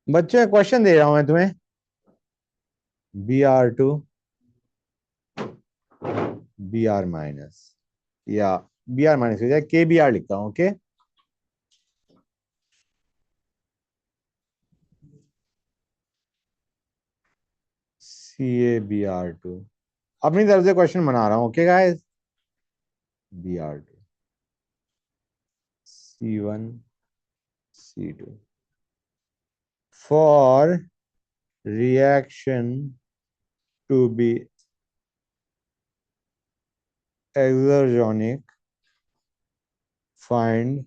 बच्चों क्वेश्चन दे रहा हूं मैं तुम्हें। Br2 Br- या Br- हो जाए KBr लिखता हूं। ओके, CaBr2 अपनी तरफ से क्वेश्चन बना रहा हूं। Okay guys, Br2 C1 C2 for reaction to be exergonic, find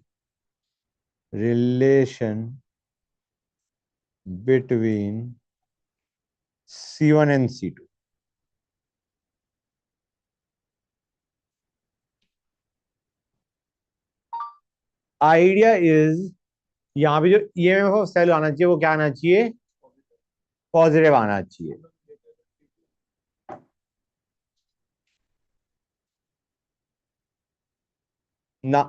relation between C1 and C2। Idea is, यहाँ पे जो ईएमएफ ऑफ सेल आना चाहिए वो क्या आना चाहिए? पॉजिटिव आना चाहिए ना।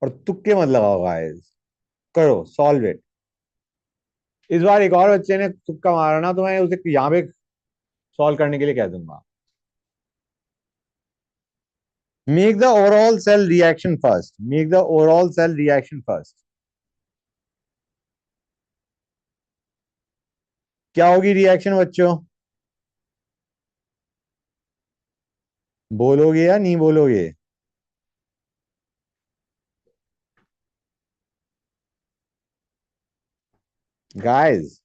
और तुक्के मत लगाओ गाइस, करो सॉल्व इट। इस बार एक और बच्चे ने तुक्का मारा ना तो मैं उसे यहाँ पे सॉल्व करने के लिए कह दूंगा। Make the overall cell reaction first, make the overall cell reaction first. क्या होगी रिएक्शन बच्चों? बोलोगे या नहीं बोलोगे? गाइस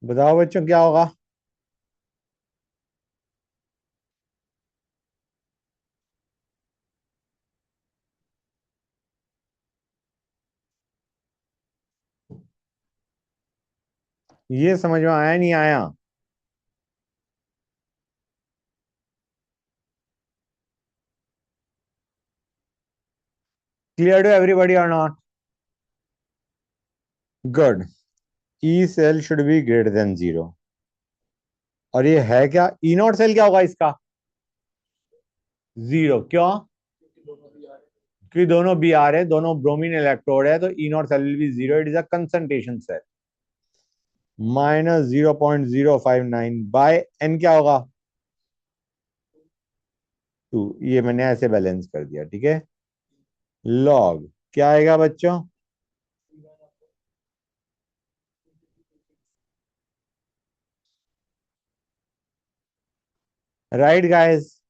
बताओ बच्चों क्या होगा? ये समझ में आया नहीं आया? क्लियर टू एवरीबॉडी और not? Good. E cell should be greater than zero. और ये है क्या? ई नॉट सेल क्या होगा इसका? जीरो। क्यों? क्योंकि दोनों बी आर है, दोनों ब्रोमीन इलेक्ट्रोड है, तो E not cell will be zero. It is a concentration cell. -0.059 by n क्या होगा? 2। ये मैंने ऐसे बैलेंस कर दिया, ठीक है। लॉग क्या आएगा बच्चों? राइट गाइस,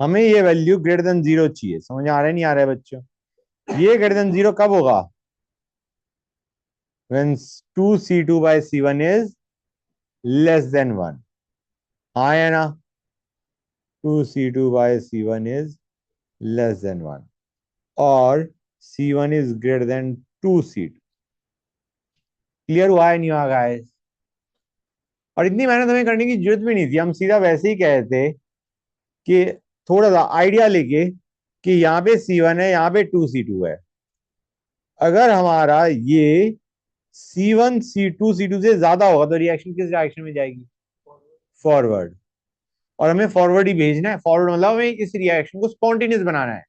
हमें ये वैल्यू ग्रेटर देन जीरो चाहिए। समझ आ रहा है नहीं आ रहा है बच्चों? ये ग्रेटर देन जीरो कब होगा? When 2C2/C1 is less than 1। हाँ है ना? 2C2/C1 इज लेस देन 1 और C1 is greater than 2C2। Clear हुआ है नहीं हुआ गाइस? और इतनी मेहनत हमें करने की जरूरत भी नहीं थी, हम सीधा वैसे ही कहते कि थोड़ा सा आइडिया लेके कि यहाँ पे C1 है, यहाँ पे 2C2 है। अगर हमारा ये C1 C2 से ज्यादा होगा तो रिएक्शन किस डायरेक्शन में जाएगी? फॉरवर्ड। और हमें फॉरवर्ड ही भेजना है। फॉरवर्ड मतलब हमें इस रिएक्शन को स्पॉन्टेनियस बनाना है।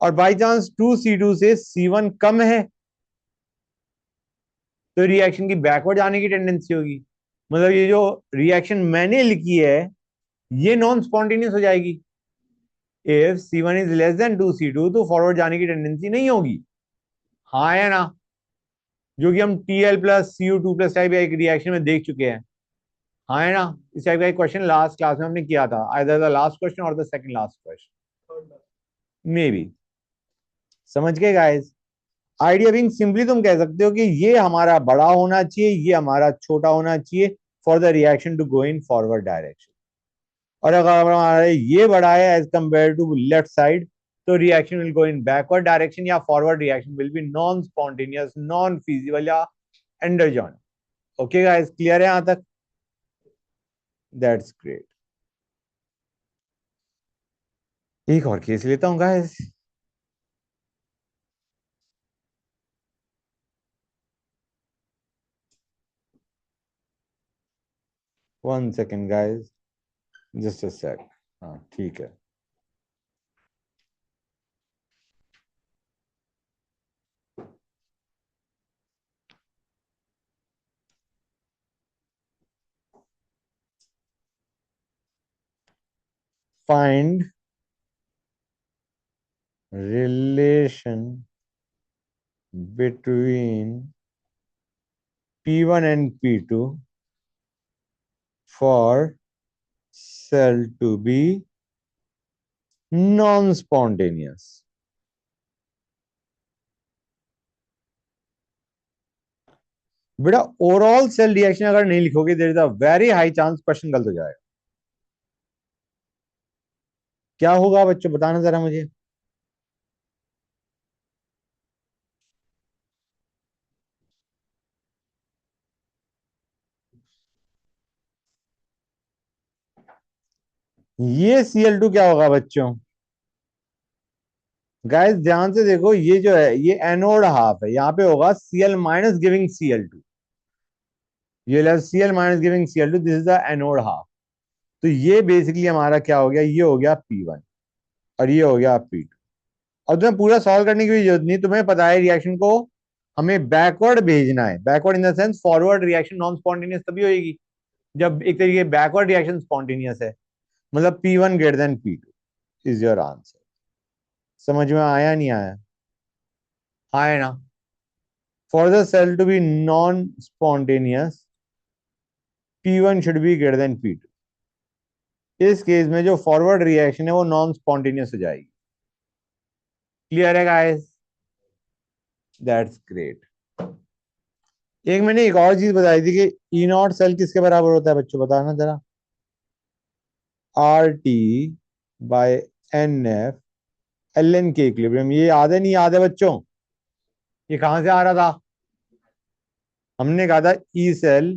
और बाई चांस 2C2 से C1 कम है तो रिएक्शन की बैकवर्ड जाने की टेंडेंसी होगी। मतलब ये जो रिएक्शन मैंने लिखी है ये नॉन स्पॉन्टेनियस हो जाएगी। If C1 is less than 2C2 तो फॉरवर्ड जाने की टेंडेंसी नहीं होगी। हाँ है ना? जो कि हम Tl+Cu2+ टाइप एक रिएक्शन में देख चुके हैं। हाँ है ना? इस टाइप का एक क्वेश्चन लास्ट क्लास में हमने किया था, आइदर द लास्ट क्वेश्चन और the second last question may be. समझ गए गाइस? आइडिया बिंग सिंपली तुम कह सकते हो कि ये हमारा बड़ा होना चाहिए, ये हमारा छोटा होना चाहिए for the reaction to go in forward direction. और अगर हमारा ये बड़ा है as compare to left side तो reaction will go in backward direction या forward reaction will be non spontaneous, non feasible या एंडरजॉन। ओके गाइस, क्लियर है यहां तक? That's great. एक और केस लेता हूँ guys. 1 second guys, just a sec. हाँ ठीक है। Find relation between P1 and P2 for cell to be non-spontaneous. बेटा ओवरऑल सेल रिएक्शन अगर नहीं लिखोगे there is a very high chance question गलत हो जाएगा। क्या होगा बच्चों बताना जरा मुझे। ये Cl2 क्या होगा बच्चों। गाइस ध्यान से देखो ये जो है ये एनोड हाफ है, यहां पे होगा Cl माइनस गिविंग Cl2। ये Cl minus giving Cl2, this is the anode half. तो ये बेसिकली हमारा क्या हो गया, ये हो गया P1 और ये हो गया P2। अब तुम्हें पूरा सॉल्व करने की भी जरूरत नहीं, तुम्हें पता है रिएक्शन को हमें बैकवर्ड भेजना है। Backward in the sense forward reaction non spontaneous तभी होगी जब एक तरीके बैकवर्ड रिएक्शन स्पॉन्टेनियस है। मतलब P1 greater than P2 is your answer. समझ में आया नहीं आया। हाँ है ना। For the cell to be non spontaneous P1 should be greater than P2। इस केस में जो फॉरवर्ड रिएक्शन है वो नॉन स्पॉन्टेनियस हो जाएगी। क्लियर है गाइस। That's great. एक मैंने एक और चीज बताई थी कि ई नॉट सेल किसके बराबर होता है बच्चों बताना जरा। R T by n F l n K equilibrium. ये याद है नहीं याद है बच्चों। ये कहां से आ रहा था। हमने कहा था E cell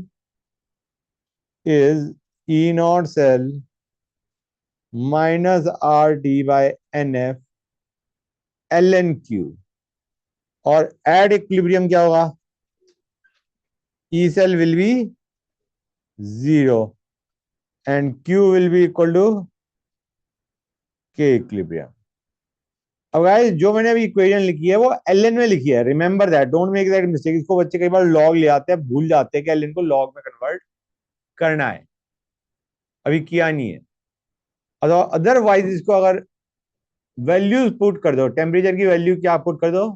is E not cell minus R T by n F l n Q. और एड इक्विलिब्रियम क्या होगा, E cell will be zero and Q will be equal to K equilibrium. अब गाइस जो मैंने अभी equation लिखी है वो एल एन में लिखी है, remember that, don't make that mistake. इसको बच्चे कई बार लॉग ले आते हैं, भूल जाते हैं कि एल एन को लॉग में कन्वर्ट करना है, अभी किया नहीं है। अदरवाइज इसको अगर वैल्यूज पुट कर दो, टेम्परेचर की वैल्यू क्या पुट कर दो,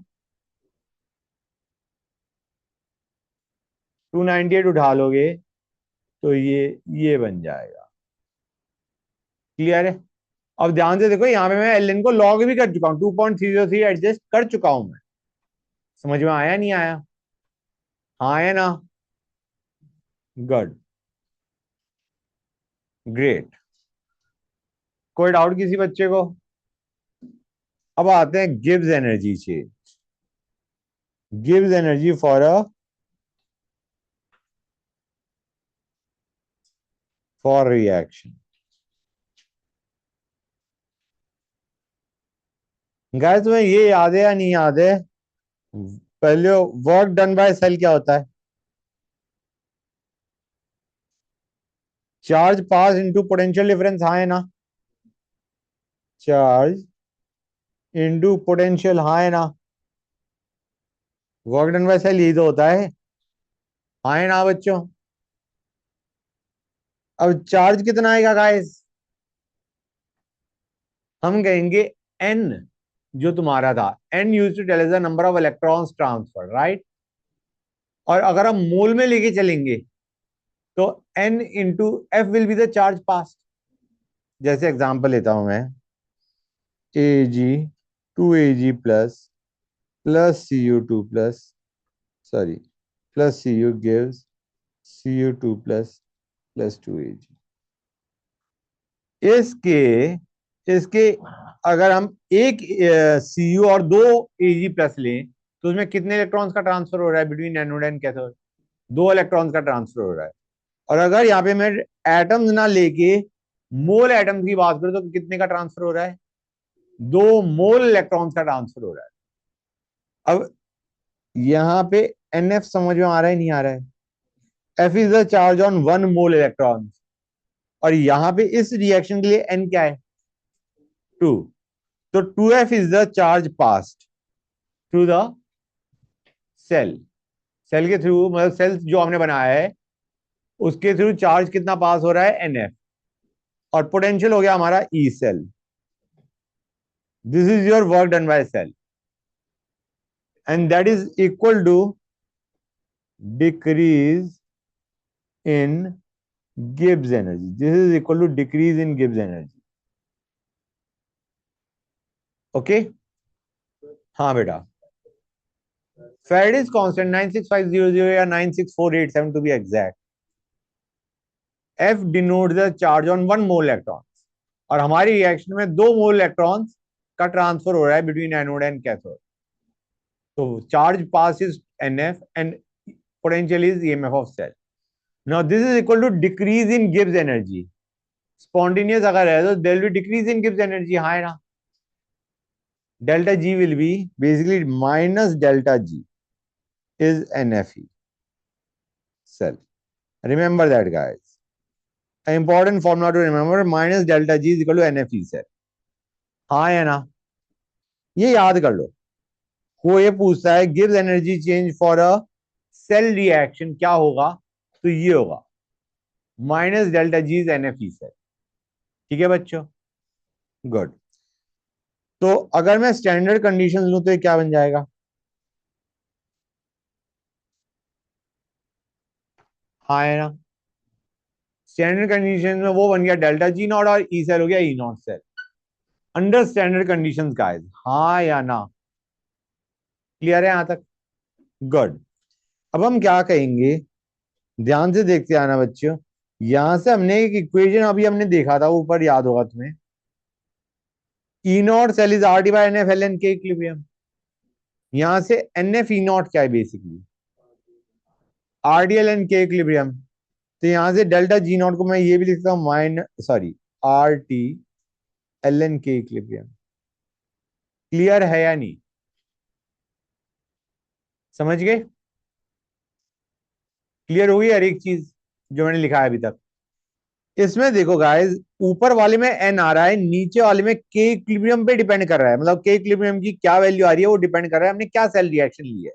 298 उठा लोगे तो ये बन जाएगा। क्लियर है। अब ध्यान से देखो यहाँ पे मैं एल एन को लॉग भी कर चुका हूँ, 2.303 एडजस्ट कर चुका हूं मैं। समझ में आया नहीं आया। हाँ है ना। Good, great. कोई डाउट किसी बच्चे को। अब आते हैं gives energy change. Gives energy for reaction. Guys तुम्हें ये याद है या नहीं याद है, पहले वर्क डन बाय सेल क्या होता है, चार्ज पास इनटू पोटेंशियल डिफरेंस। हाँ है ना। चार्ज इनटू पोटेंशियल, हाँ है ना। वर्क डन बाय सेल यही तो होता है। हाँ है ना बच्चों। अब चार्ज कितना आएगा गाइस, हम कहेंगे एन, जो तुम्हारा था n use to tell the number of electrons transfer, right. और अगर हम मोल में लेके चलेंगे तो n into F will be the charge pass. जैसे एग्जांपल लेता हूं मैं, A G 2 AG plus plus Cu2 plus, sorry, plus Cu gives Cu2 plus plus 2 AG। इसके इसके अगर हम एक Cu और 2 Ag प्लस लें तो उसमें कितने इलेक्ट्रॉन्स का ट्रांसफर हो रहा है between anode and cathode, 2 electrons का ट्रांसफर हो रहा है। और अगर यहाँ पे मैं एटम्स ना लेके मोल एटम्स की बात करूं तो कितने का ट्रांसफर हो रहा है, 2 मोल इलेक्ट्रॉन्स का ट्रांसफर हो रहा है। अब यहाँ पे एन एफ समझ में आ रहा है नहीं आ रहा है। F is the charge on 1 mole electron. और यहां पे इस रिएक्शन के लिए n क्या है, 2। तो 2f is the charge passed through the cell. Cell के थ्रू, मतलब सेल जो हमने बनाया है उसके थ्रू चार्ज कितना पास हो रहा है, NF। और पोटेंशियल हो गया हमारा E cell. This is your work done by cell and that is equal to decrease in Gibbs energy. This is equal to decrease in Gibbs energy. Okay, हाँ बेटा। Faraday's constant 96500 या 96487 to be exact. F denotes the charge on 1 mole electron. और हमारी reaction में 2 मोल electrons का transfer हो रहा है बिटवीन एनोड एंड कैथोड। तो charge pass is NF and potential is EMF of cell. Now this is equal to decrease in Gibbs energy. Spontaneous अगर है तो there will be decrease in Gibbs energy, हाँ है ना। Delta G will be basically minus delta G is NFE cell. Remember that, guys. An important formula to remember: minus delta G is equal to NFE cell. हाँ या ना, ये याद कर लो। वो ये पूछता है गिव्स energy change for a cell reaction क्या होगा, तो ये होगा minus delta G is NFE cell. ठीक है बच्चों, गुड। तो अगर मैं स्टैंडर्ड कंडीशंस लूं तो ये क्या बन जाएगा, हाँ है ना। स्टैंडर्ड कंडीशन में वो बन गया डेल्टा जी नॉट और ई सेल हो गया E not cell under standard conditions guys, हाँ या ना। क्लियर है यहां तक, गुड। अब हम क्या कहेंगे, ध्यान से देखते आना बच्चों। यहां से हमने एक इक्वेशन अभी हमने देखा था ऊपर, याद होगा तुम्हें। E not cell is R T by NF ln K equilibrium. यहां से NF ई नॉट क्या है, basically RDL n K equilibrium. तो यहां से डेल्टा जी नॉट को मैं ये भी लिखता हूं RT ln K equilibrium. Clear है या नहीं, समझ गए। क्लियर होगी हर एक चीज जो मैंने लिखा है अभी तक। इसमें देखो गाइस, ऊपर वाले में n आ रहा है, नीचे वाले में के इक्विलिब्रियम पे डिपेंड कर रहा है। मतलब के इक्विलिब्रियम की क्या वैल्यू आ रही है वो डिपेंड कर रहा है हमने क्या सेल रिएक्शन ली है।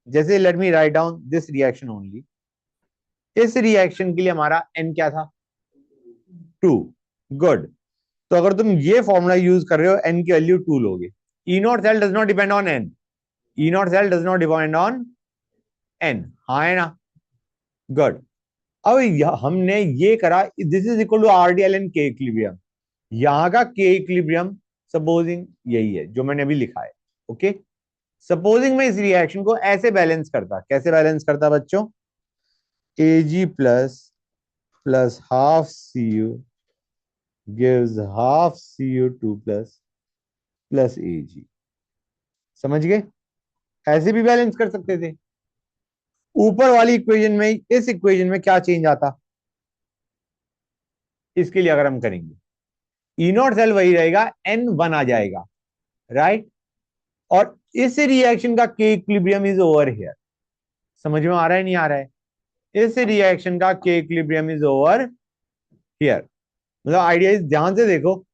जैसे let me write down this reaction only. इस रिएक्शन के लिए हमारा n क्या था, 2। गुड। तो अगर तुम ये फॉर्मूला यूज कर रहे हो n की वैल्यू 2 लोगे। E not cell does not depend on n। E not cell does not depend on n, हाँ है ना, गुड। अब हमने ये करा, this is equal to RDL n K equilibrium. यहां का के इक्विलिब्रियम सपोजिंग यही है जो मैंने अभी लिखा है। ओके, सपोजिंग मैं इस रिएक्शन को ऐसे बैलेंस करता, कैसे बैलेंस करता बच्चों, Ag plus plus half Cu gives half Cu2 plus plus Ag। समझ गए, ऐसे भी बैलेंस कर सकते थे। ऊपर वाली इक्वेशन में, इस इक्वेशन में क्या चेंज आता, इसके लिए अगर हम करेंगे ई नॉट सेल वही रहेगा, N1 आ जाएगा, राइट। और इस रिएक्शन का के इक्विलिब्रियम इज ओवर हियर। समझ में आ रहा है नहीं आ रहा है, इस रिएक्शन का के इक्विलिब्रियम इज ओवर हियर। मतलब आइडिया इज, ध्यान से देखो,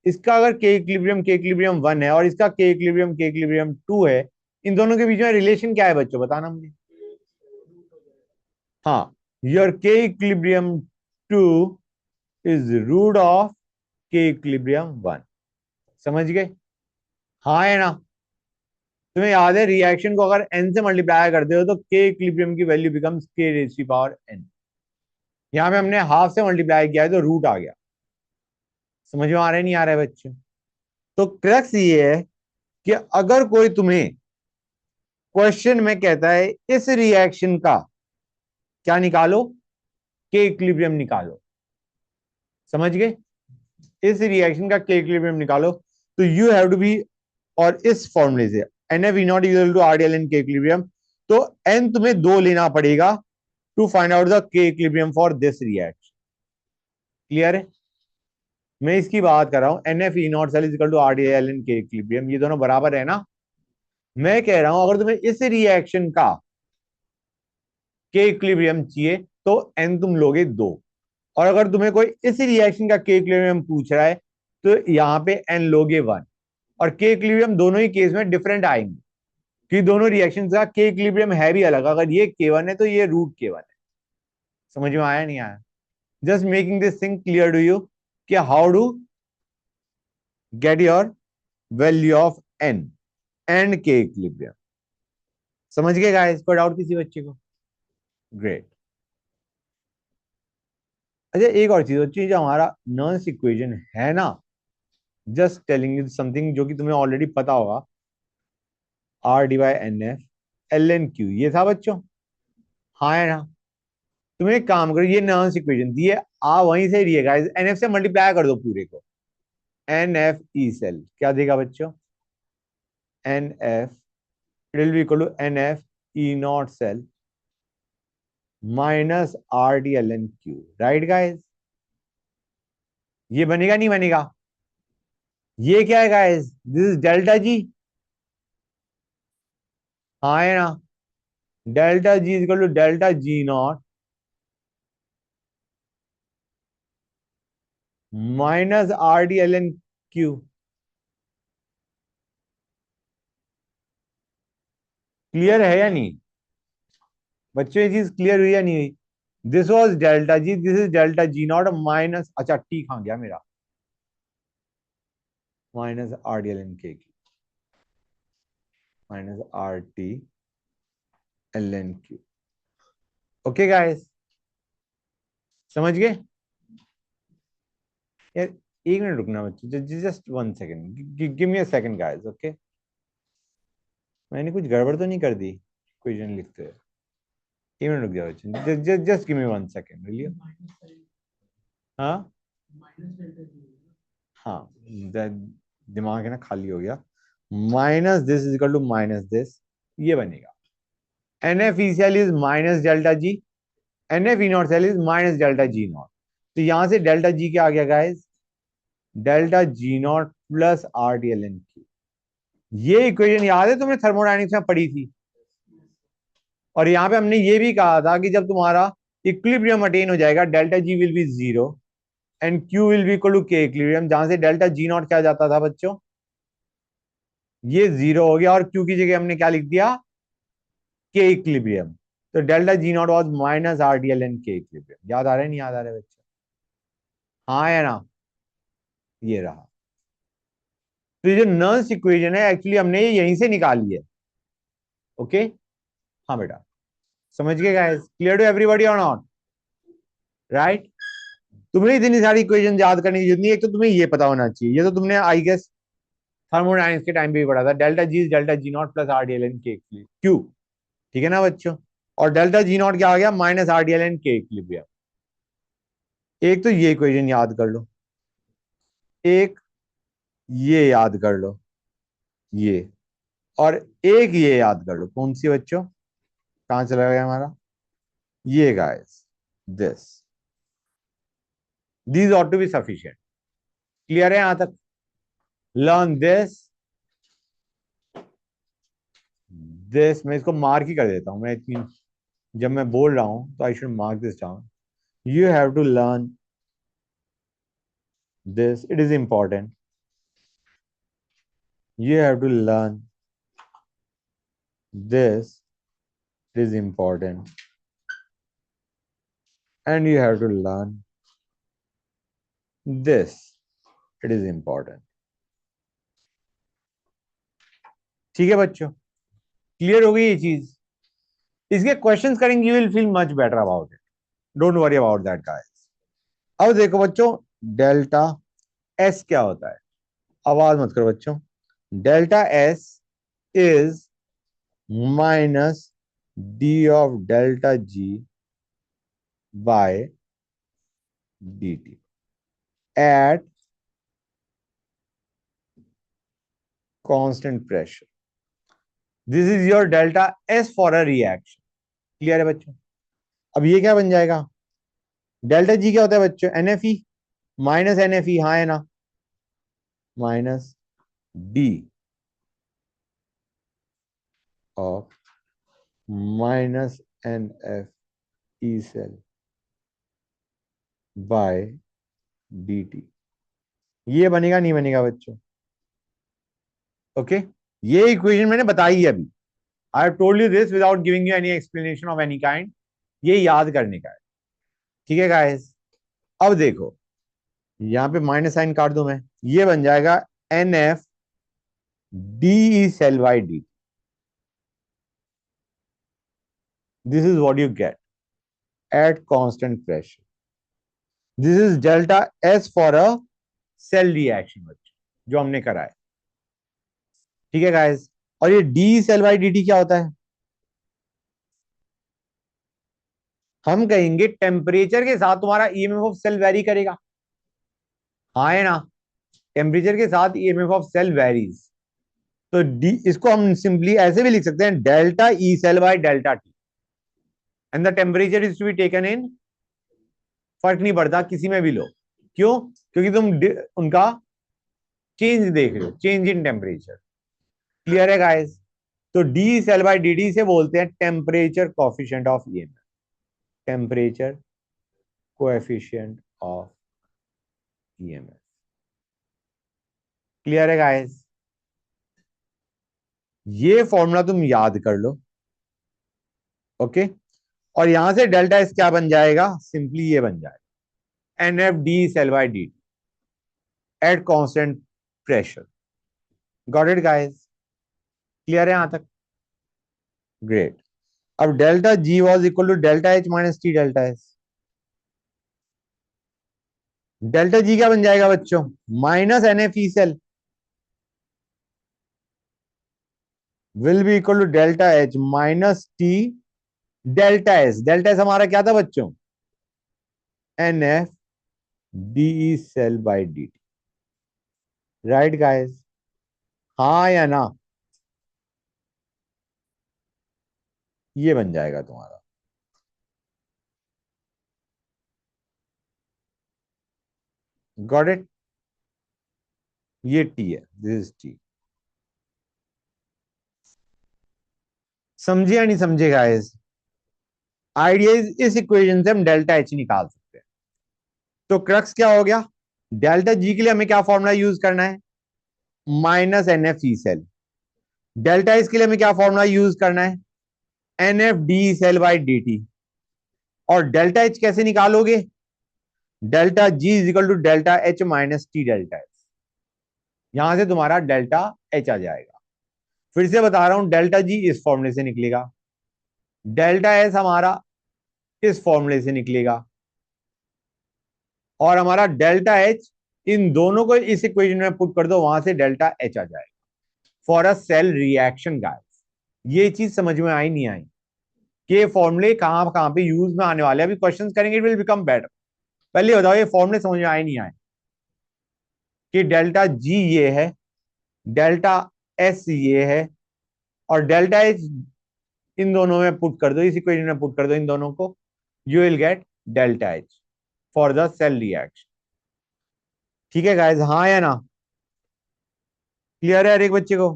इसका अगर के इक्विलिब्रियम 1 है और इसका के इक्विलिब्रियम 2 है, इन दोनों के बीच में रिलेशन क्या है बच्चों, बताना मुझे। हाँ, योर के इक्विलिब्रियम 2 इज रूट ऑफ के इक्विलिब्रियम 1। समझ गए, हाँ है ना। तुम्हें याद है रिएक्शन को अगर n से मल्टीप्लाई करते हो तो के इक्विलिब्रियम की वैल्यू बिकम्स के रेज़ टू पावर n। यहां पे हमने हाफ से मल्टीप्लाई किया है तो रूट आ गया। समझ में आ रहा है नहीं आ रहा है बच्चों। तो क्रक्स ये है कि अगर कोई तुम्हें क्वेश्चन में कहता है इस रिएक्शन का क्या निकालो, के इक्विलिब्रियम निकालो, समझ गए, इस रिएक्शन का के इक्विलिब्रियम निकालो, तो यू हैव टू बी, और इस फॉर्मूले से NF not equal to RDL n K equilibrium, तो n तुम्हें 2 लेना पड़ेगा to find out the K equilibrium for this reaction. Clear है, मैं इसकी बात कर रहा हूं NF not cell is equal to RDL n K equilibrium, ये दोनों बराबर है ना। मैं कह रहा हूं अगर तुम्हें इस रिएक्शन का के इक्विलिब्रियम चाहिए तो n तुम लोगे 2, और अगर तुम्हें कोई इस रिएक्शन का के इक्विलिब्रियम पूछ रहा है तो यहाँ पे एन लोगे 1, और के इक्विलिब्रियम दोनों ही केस में डिफरेंट आएंगे, कि दोनों रिएक्शन का के इक्विलिब्रियम है भी अलग। अगर ये K1 है तो ये रूट K1 है। समझ में आया नहीं आया? Just making this thing clear to you कि how to get your value of n and K equilibrium. समझ गए गाइस? कोई डाउट किसी बच्चे को? ग्रेट। अच्छा, एक और चीज होती है, जो हमारा नर्स इक्वेशन है ना, जस्ट टेलिंग यू समथिंग जो कि तुम्हें ऑलरेडी पता होगा, R/NF ln Q, ये था बच्चों? हाँ है ना? तुम्हें एक काम करो, ये नर्स इक्वेशन दी है, आ वहीं से रही है गाइस, NF से मल्टीप्लाई कर दो पूरे को। NF ई सेल क्या देगा बच्चों? NF it will be equal to NF E not cell minus RD ln Q, right guys? ये बनेगा नहीं बनेगा? ये क्या है guys? This is delta G. हाँ है ना? Delta G is equal to delta G not minus RD ln Q। Clear है या नहीं बच्चों? ये चीज क्लियर हुई या नहीं हुई? This was delta G, this is delta G not minus, अच्छा टी कहाँ गया मेरा, माइनस RD ln K की, minus RT ln Q। Okay guys, समझ गए? यार एक मिनट रुकना बच्चों, just 1 second, give me a second guys, okay? मैंने कुछ गड़बड़ तो नहीं कर दी क्वेश्चन लिखते हुए? एक मिनट रुक जाओ बच्चों, just give me 1 second, will you? हाँ हाँ, दिमाग है ना खाली हो गया। Minus this is equal to minus this, ये बनेगा NF E cell is minus delta G, NF E not cell is minus delta G not. तो यहां से डेल्टा जी क्या आ गया guys? Delta G not plus RT ln Q। ये equation याद है तुम्हें, थर्मोडायनेमिक्स में पढ़ी थी? और यहां पे हमने ये भी कहा था कि जब तुम्हारा इक्विलिब्रियम अटेन हो जाएगा, delta G will be 0 and Q will be equal to K equilibrium, जहां से डेल्टा जी नॉट क्या जाता था बच्चों? ये 0 हो गया, और Q की जगह हमने क्या लिख दिया? के इक्विलिब्रियम। तो delta G not was minus RT ln K equilibrium. याद आ रहा है नहीं याद आ रहा है बच्चों? हाँ या ना? ये रहा। तो ये जो नर्स इक्वेशन है, एक्चुअली हमने ये यहीं से निकाली है। ओके? हाँ बेटा, समझ गए गाइस? क्लियर टू एवरीबॉडी और नॉट? राइट? तुम्हें इतनी सारी इक्वेशन याद करने की जरूरत नहीं है, एक तो तुम्हें ये पता होना चाहिए, ये तो तुमने आई गेस थर्मोडायनेमिक्स के टाइम पे भी पढ़ा था, delta G not plus RT ln K Q. ठीक है ना बच्चों? और डेल्टा जी नॉट क्या आ गया? Minus RT ln K equilibrium. एक तो ये इक्वेशन याद कर लो, एक ये याद कर लो, ये, और एक ये याद कर लो। कौन सी बच्चों? कहां चला गया हमारा ये guys? This, these ought to be sufficient. Clear है यहां तक? लर्न दिस, दिस मैं इसको मार्क ही कर देता हूं, मैं इतनी जब मैं बोल रहा हूं तो I should mark this down. You have to learn this, it is important. You have to learn this, it is important, and you have to learn this, it is important. ठीक है बच्चों? क्लियर हो गई ये चीज? इसके questions करेंगे, you will feel much better about it, don't worry about that guys. अब देखो बच्चों, डेल्टा एस क्या होता है? आवाज मत करो बच्चों। Delta S is minus d of delta G by D T at constant pressure. This is your delta S for a reaction. Clear है बच्चों? अब ये क्या बन जाएगा? डेल्टा जी क्या होता है बच्चों? NFE माइनस NFE, हाँ है ना? Minus d of minus NF E cell by D T. ये बनेगा नहीं बनेगा बच्चों? ओके, ये इक्वेशन मैंने बताई है अभी। I have told you this without giving you any explanation of any kind. ये याद करने का है, ठीक है गाइस? अब देखो, यहां पे माइनस साइन काट दूं मैं, ये बन जाएगा n F d cell by d. This is what you get at constant pressure. This is delta S for a cell reaction बच्चों, जो हमने करा है, ठीक है गाइस? और ये d cell by d T क्या होता है? हम कहेंगे टेम्परेचर के साथ तुम्हारा ईएमएफ ऑफ सेल वेरी करेगा। हाँ है ना? टेम्परेचर के साथ ईएमएफ ऑफ सेल वेरीज। तो डी, इसको हम सिंपली ऐसे भी लिख सकते हैं, delta E cell by delta T, and the temperature is to be taken in, फर्क नहीं पड़ता किसी में भी लो। क्यों? क्योंकि तुम उनका चेंज देख रहे हो, चेंज इन टेम्परेचर। क्लियर है गाइस? तो d cell by d d से बोलते हैं temperature coefficient of EMF, temperature coefficient of EMF. Clear है गाइस? ये फॉर्मूला तुम याद कर लो। ओके, और यहां से डेल्टा एस क्या बन जाएगा? सिंपली ये बन जाएगा n F d cell by d at constant pressure. Got it guys? Clear है यहां तक? ग्रेट। अब delta G was equal to delta H minus T delta S. Delta G क्या बन जाएगा बच्चों? Minus n F E cell will be equal to delta H minus T delta S. Delta S हमारा क्या था बच्चों? N F d cell by D T. Right guys? हाँ या ना? ये बन जाएगा तुम्हारा। Got it? ये टी है, दिस इज टी। समझे या नहीं समझे गाइस? आइडिया इस इक्वेशन से हम डेल्टा एच निकाल सकते हैं। तो क्रक्स क्या हो गया? डेल्टा जी के लिए हमें क्या फॉर्मूला यूज करना है? Minus n F E cell. Delta H के लिए हमें क्या फॉर्मूला यूज करना है? N F d cell by d T. और डेल्टा एच कैसे निकालोगे? Delta G is equal to delta H minus T delta H. यहां से तुम्हारा डेल्टा एच आ जाएगा। फिर से बता रहा हूं, डेल्टा जी इस फॉर्मूले से निकलेगा, डेल्टा एस हमारा इस फॉर्मूले से निकलेगा, और हमारा डेल्टा एच, इन दोनों को इस इक्वेशन में पुट कर दो, वहां से डेल्टा एच आ जाएगा for a cell reaction guys. ये चीज समझ में आई नहीं आई कि फॉर्मूले कहां कहां पे यूज में आने वाले? अभी क्वेश्चंस करेंगे, इट विल बिकम बेटर। पहले बताओ ये फॉर्मूले समझ में आए नहीं आए? कि डेल्टा जी ये है, डेल्टा एस ये है, और डेल्टा एच इन दोनों में पुट कर दो, इस इक्वेशन में पुट कर दो इन दोनों को, you will get delta H for the cell reaction. ठीक है गाइस? हाँ या ना? क्लियर है हर एक बच्चे को?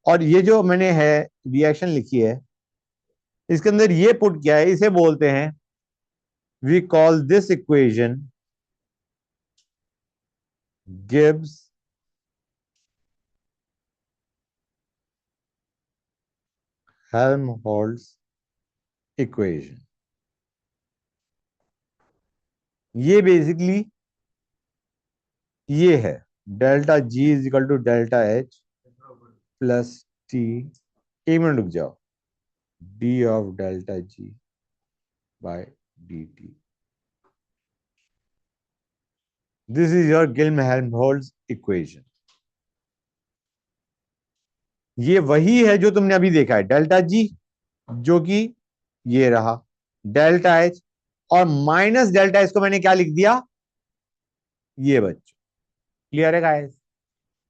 और ये जो मैंने है रिएक्शन लिखी है, इसके अंदर ये पुट किया है, इसे बोलते हैं, we call this equation Gibbs Helmholtz equation. ये बेसिकली ये है, delta G is equal to delta H plus T, एक मिनट रुक जाओ, D of delta G by D T. This is your गिल्म हेल्महोल्ट्ज इक्वेशन। ये वही है जो तुमने अभी देखा है, डेल्टा जी, जो कि ये रहा डेल्टा एच, और माइनस डेल्टा एच को मैंने क्या लिख दिया? ये बच्चों, क्लियर है गाइस?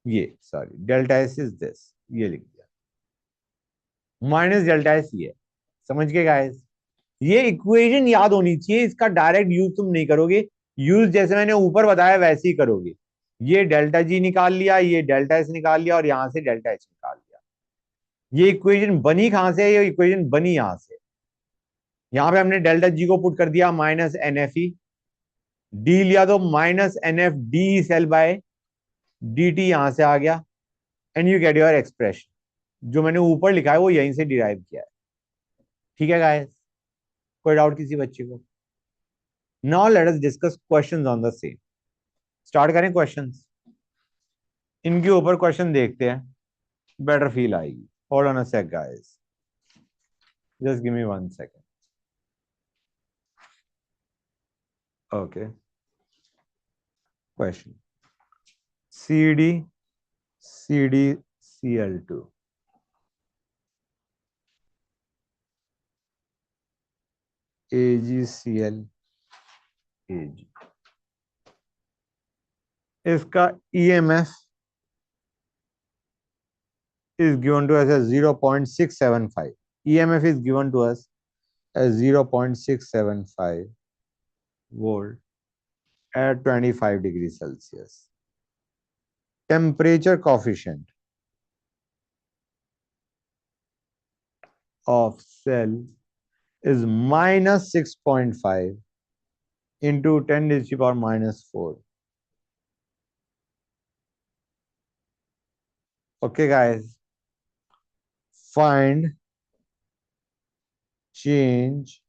ये sorry, delta H is this, ये लिख दिया, माइनस डेल्टा एच ये। समझ गए गाइस? ये इक्वेशन याद होनी चाहिए, इसका डायरेक्ट यूज तुम नहीं करोगे, यूज जैसे मैंने ऊपर बताया वैसे ही करोगे। ये डेल्टा जी निकाल लिया, ये डेल्टा एस निकाल लिया, और यहां से डेल्टा एच निकाल लिया। ये इक्वेशन बनी कहां से? ये इक्वेशन बनी यहां से। यहां पे हमने डेल्टा जी को पुट कर दिया minus n F E, d लिया तो minus n F d cell by D T यहां से आ गया, and you get your expression. जो मैंने ऊपर लिखा है वो यहीं से डिराइव किया है। ठीक है गाइस, कोई डाउट किसी बच्चे को? Now let us discuss questions on the same. Start करें क्वेश्चंस। इनके ऊपर क्वेश्चन देखते हैं, बेटर फील आएगी। Hold on a sec guys, just give me 1 second। Okay, question CdCl2 AgCl Ag, इसका EMF is given to us as 0.675. EMF is given to us as 0.675 volt at 25 degrees Celsius. Temperature coefficient of cell is minus 6.5 into 10 to the power minus 4. Okay, guys. Find change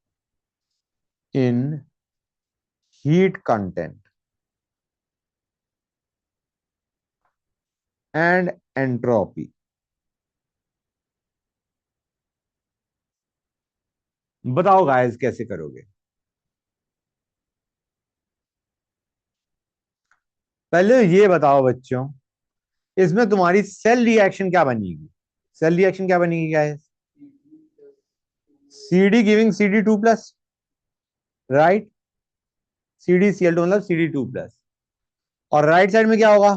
in heat content and entropy. बताओ guys कैसे करोगे? पहले ये बताओ बच्चों, इसमें तुम्हारी cell reaction क्या बनेगी? सेल रिएक्शन क्या बनेगी guys? CD giving CD2 plus, right? CdCl2 मतलब CD2 प्लस, और राइट साइड में क्या होगा?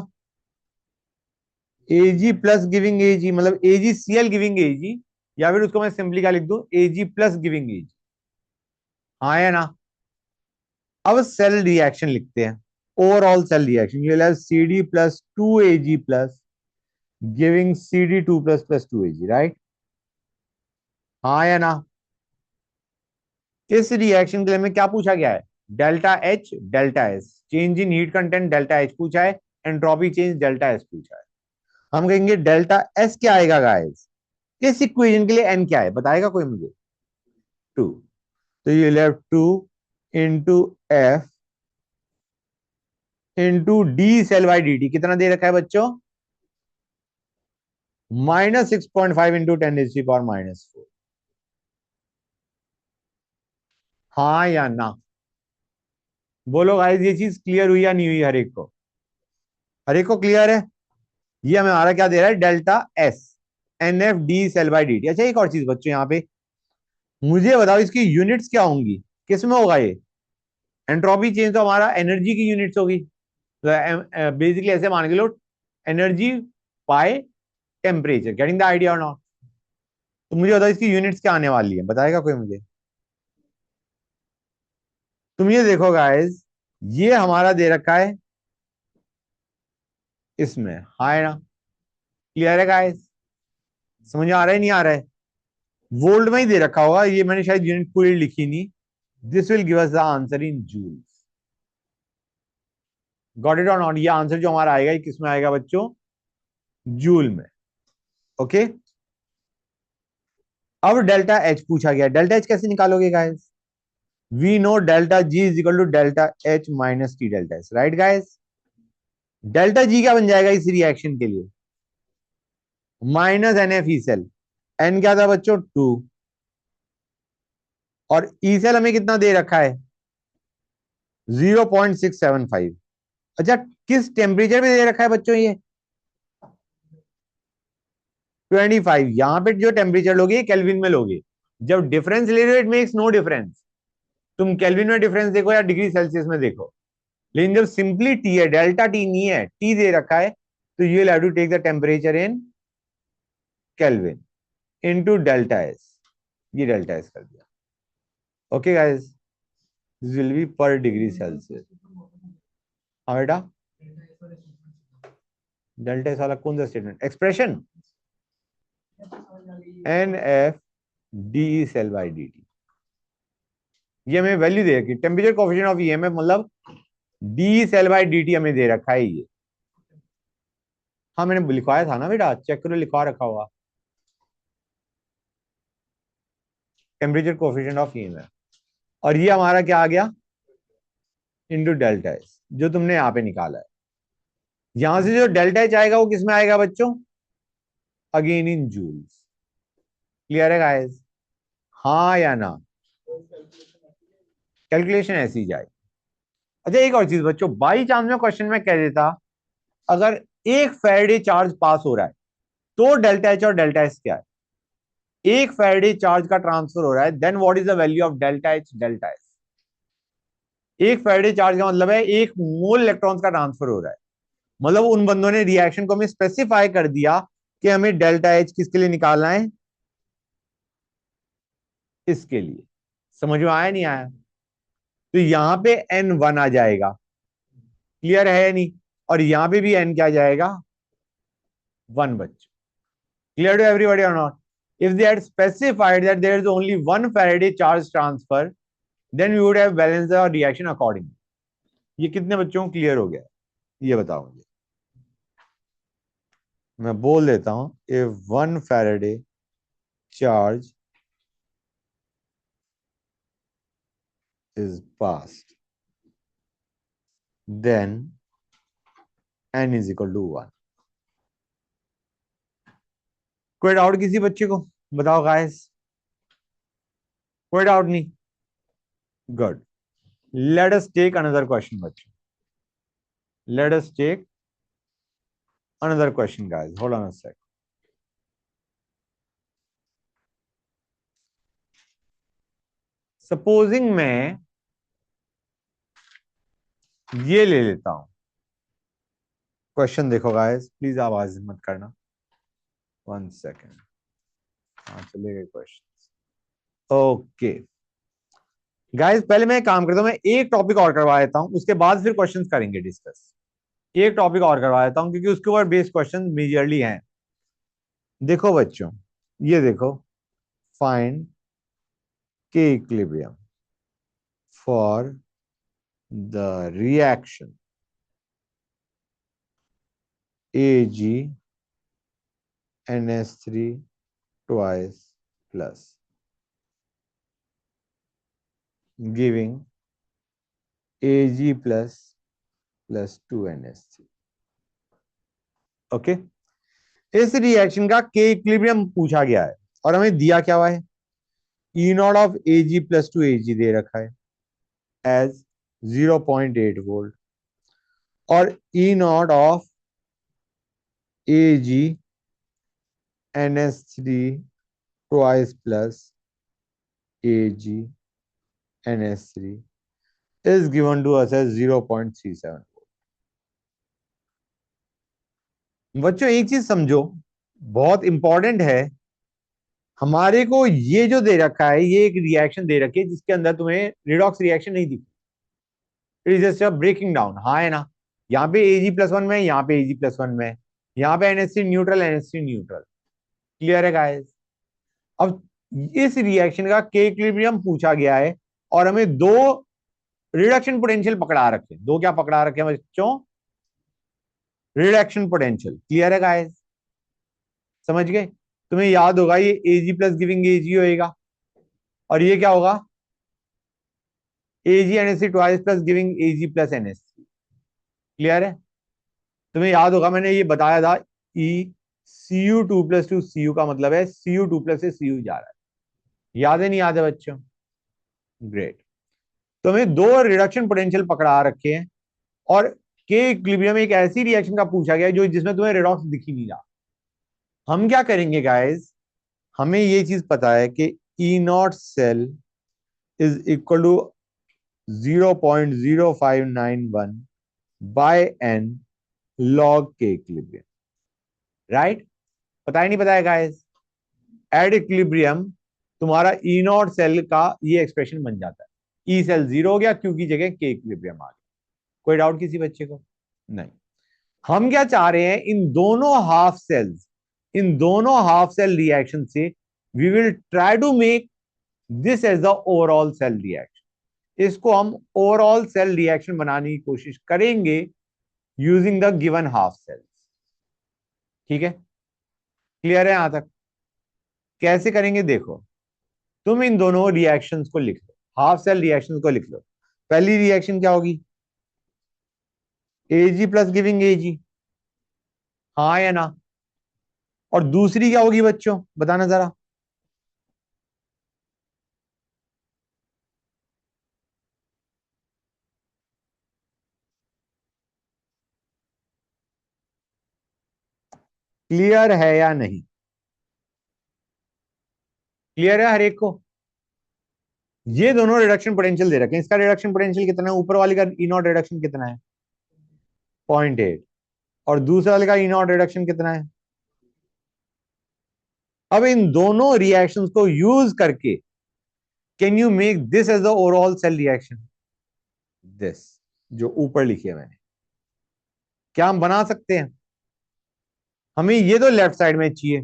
Ag प्लस गिविंग Ag मतलब AgCl गिविंग Ag, या फिर उसको मैं सिंपली क्या लिख दूं? Ag plus giving Ag। हाँ या ना? अब सेल रिएक्शन लिखते हैं, overall cell reaction. You will have CD plus 2Ag plus giving CD2 plus plus 2Ag, right? हाँ या ना? इस रिएक्शन के लिए में क्या पूछा गया है? Delta H delta S, change in heat content delta H पूछा है, एंट्रोपी चेंज डेल्टा एस पूछा है। हम कहेंगे डेल्टा एस क्या आएगा गाइस? इस इक्वेशन के लिए एन क्या है बताएगा कोई मुझे? 2। तो ये left 2 into F into d cell by d T, कितना दे रखा है बच्चों? Minus 6.5 into 10⁻⁻⁴। हाँ या ना? बोलो गाइस, ये चीज क्लियर हुई या नहीं हुई? हर एक को, हर एक को क्लियर है? ये हमें हमारा क्या दे रहा है? Delta S n F d cell by d T. अच्छा, एक और चीज बच्चों, यहाँ पे मुझे बताओ इसकी यूनिट्स क्या होंगी? किस में होगा ये? एंट्रोपी चेंज तो हमारा एनर्जी की यूनिट्स होगी, बेसिकली ऐसे मान के लो, energy by temperature. Getting the idea or not? तो मुझे बताओ इसकी यूनिट्स क्या आने वाली है, बताएगा कोई मुझे? तुम ये देखो गाइस, ये हमारा दे रखा है इसमें, हाँ है ना? क्लियर है गाइस? समझ में आ रहा है नहीं आ रहा है? वोल्ट में ही दे रखा होगा ये, मैंने शायद यूनिट पूरी लिखी नहीं। This will give us the answer in joules. Got it और नॉट? ये आंसर जो हमारा आएगा ये किस में आएगा बच्चों? जूल में। ओके, अब डेल्टा एच पूछा गया। डेल्टा एच कैसे निकालोगे guys? We know delta G is equal to delta H minus T delta S, right guys? Delta G क्या बन जाएगा इस रिएक्शन के लिए? Minus n F E cell. N क्या था बच्चों? 2, और ई सेल हमें कितना दे रखा है? 0.675। अच्छा, किस टेम्परेचर पे दे रखा है बच्चों ये? 25। यहां पे जो टेम्परेचर लोगे केल्विन में लोगे। जब डिफरेंस ले रहे हो इट मेक्स नो डिफरेंस, तुम केल्विन में डिफरेंस देखो या डिग्री सेल्सियस में देखो। लेकिन जब सिंपली टी है, डेल्टा टी नहीं है, टी दे रखा है, तो you will have to take the temperature in Kelvin into delta S. ये डेल्टा एस कर दिया। Okay guys, this will be per degree Celsius. हाँ बेटा, डेल्टा एस वाला कौन सा statement? Expression n F d cell by d T, ये हमें वैल्यू दे रखी। टेम्परेचर कोएफिशिएंट ऑफ ईएमएफ मतलब d cell by d T हमें दे रखा है ये। हाँ मैंने लिखवाया था ना बेटा, चेक करो लिखवा रखा होगा, टेम्परेचर कोफिशिएंट ऑफ ईएमएफ। और ये हमारा क्या आ गया, इंटू डेल्टा एच, जो तुमने यहां पे निकाला है। यहां से जो डेल्टा एच आएगा वो किस में आएगा बच्चों, अगेन इन जूल्स। क्लियर है गाइस, हाँ या ना, कैलकुलेशन ऐसी जाए। अच्छा एक और चीज बच्चों, बाई चांस में क्वेश्चन में कह देता अगर एक फेरेडे चार्ज पास हो रहा है तो डेल्टा एच और डेल्टा एस क्या है, एक फेरेडे चार्ज का ट्रांसफर हो रहा है, then what is the value of delta H delta S. एक फेरेडे चार्ज का मतलब है एक मोल इलेक्ट्रॉन्स का ट्रांसफर हो रहा है, मतलब उन बंदों ने रिएक्शन को हमें स्पेसिफाई कर दिया कि हमें डेल्टा एच किसके लिए निकालना है, इसके लिए। समझ में आया नहीं आया, तो यहां पे एन वन आ जाएगा, क्लियर है या नहीं, और यहां पे भी एन क्या आ जाएगा, वन बच्चों। Clear to everybody or not? If they had specified that there is only one Faraday charge transfer, then we would have balanced the reaction accordingly. ये कितने बच्चों को क्लियर हो गया, ये बताओ मुझे। मैं बोल देता हूं, if one Faraday charge is passed, then n is equal to 1. कोई डाउट किसी बच्चे को, बताओ गाइस, कोई डाउट नहीं, good. Let us take another question बच्चों, let us take another question guys, hold on a sec. Supposing मैं ये ले लेता हूं, क्वेश्चन देखो गाइस, प्लीज आवाज मत करना, 1 सेकेंड। हाँ चलेगा क्वेश्चन, ओके गाइस। पहले मैं एक काम करता हूं, मैं एक टॉपिक और करवा देता हूं, उसके बाद फिर क्वेश्चंस करेंगे डिस्कस। एक टॉपिक और करवा देता हूं क्योंकि उसके ऊपर बेस्ड क्वेश्चन मेजरली हैं। देखो बच्चों, ये देखो, फाइंड के equilibrium for the reaction AgNH3 twice plus giving Ag plus 2NH3। Okay, इस रिएक्शन का के इक्विलिब्रियम पूछा गया है और हमें दिया क्या हुआ है, E naught of Ag plus 2Ag दे रखा है एज 0.8 वोल्ट, और E naught of Ag NH3 twice plus Ag NH3 is given to us as 0.37। बच्चों एक चीज समझो, बहुत इंपॉर्टेंट है, हमारे को ये जो दे रखा है ये एक रिएक्शन दे रखी है जिसके अंदर तुम्हें रिडॉक्स रिएक्शन नहीं दिखी, it is just a breaking down, हाँ है ना। यहाँ पे Ag+1 में, यहाँ पे Ag+1 में, यहाँ पे NH3 neutral, NH3 neutral. Clear है गाइस। अब इस रिएक्शन का के इक्विलिब्रियम पूछा गया है और हमें दो रिडक्शन पोटेंशियल पकड़ा रखे, दो क्या पकड़ा रखे हैं बच्चों, रिडक्शन पोटेंशियल। क्लियर है गाइस, समझ गए। तुम्हें याद होगा ये Ag प्लस गिविंग Ag होएगा, और ये क्या होगा, Ag NH3 twice plus giving Ag plus NH3। Clear है, तुम्हें याद होगा मैंने ये बताया था, ई Cu2 प्लस 2 Cu का मतलब है Cu2 प्लस से Cu जा रहा है, याद है नहीं याद है बच्चों, ग्रेट। तो हमें दो रिडक्शन पोटेंशियल पकड़ा रखे हैं और के इक्विलिब्रियम एक ऐसी रिएक्शन का पूछा गया है जो जिसमें तुम्हें रिडॉक्स दिख ही नहीं रहा। हम क्या करेंगे गाइस, हमें ये चीज पता है कि E not cell is equal to 0.0591 by n log K equilibrium, right. पता ही नहीं पता है गाइस, एट इक्विलिब्रियम तुम्हारा ई नॉट सेल का ये एक्सप्रेशन बन जाता है, ई सेल 0 हो गया, क्यू की जगह के इक्विलिब्रियम आ गया। कोई डाउट किसी बच्चे को, नहीं। हम क्या चाह रहे हैं, इन दोनों हाफ सेल्स, इन दोनों हाफ सेल रिएक्शन से we will try to make this as the overall cell reaction. इसको हम ओवरऑल सेल रिएक्शन बनाने की कोशिश करेंगे using the given half cells. ठीक है, क्लियर है यहां तक? कैसे करेंगे देखो, तुम इन दोनों रिएक्शंस को लिख लो, हाफ सेल रिएक्शंस को लिख लो। पहली रिएक्शन क्या होगी? एजी प्लस गिविंग एजी, हाँ या ना? और दूसरी क्या होगी बच्चों, बताना जरा। क्लियर है या नहीं? क्लियर है हर एक को? ये दोनों रिडक्शन पोटेंशियल दे रखे हैं, इसका रिडक्शन पोटेंशियल कितना है, ऊपर वाले का ई नॉट रिडक्शन कितना है? 0.8। और दूसरे वाले का ई नॉट रिडक्शन कितना है? अब इन दोनों रिएक्शंस को यूज करके can you make this as the overall cell reaction? This जो ऊपर लिखी है मैंने, क्या हम बना सकते हैं? हमें ये तो लेफ्ट साइड में चाहिए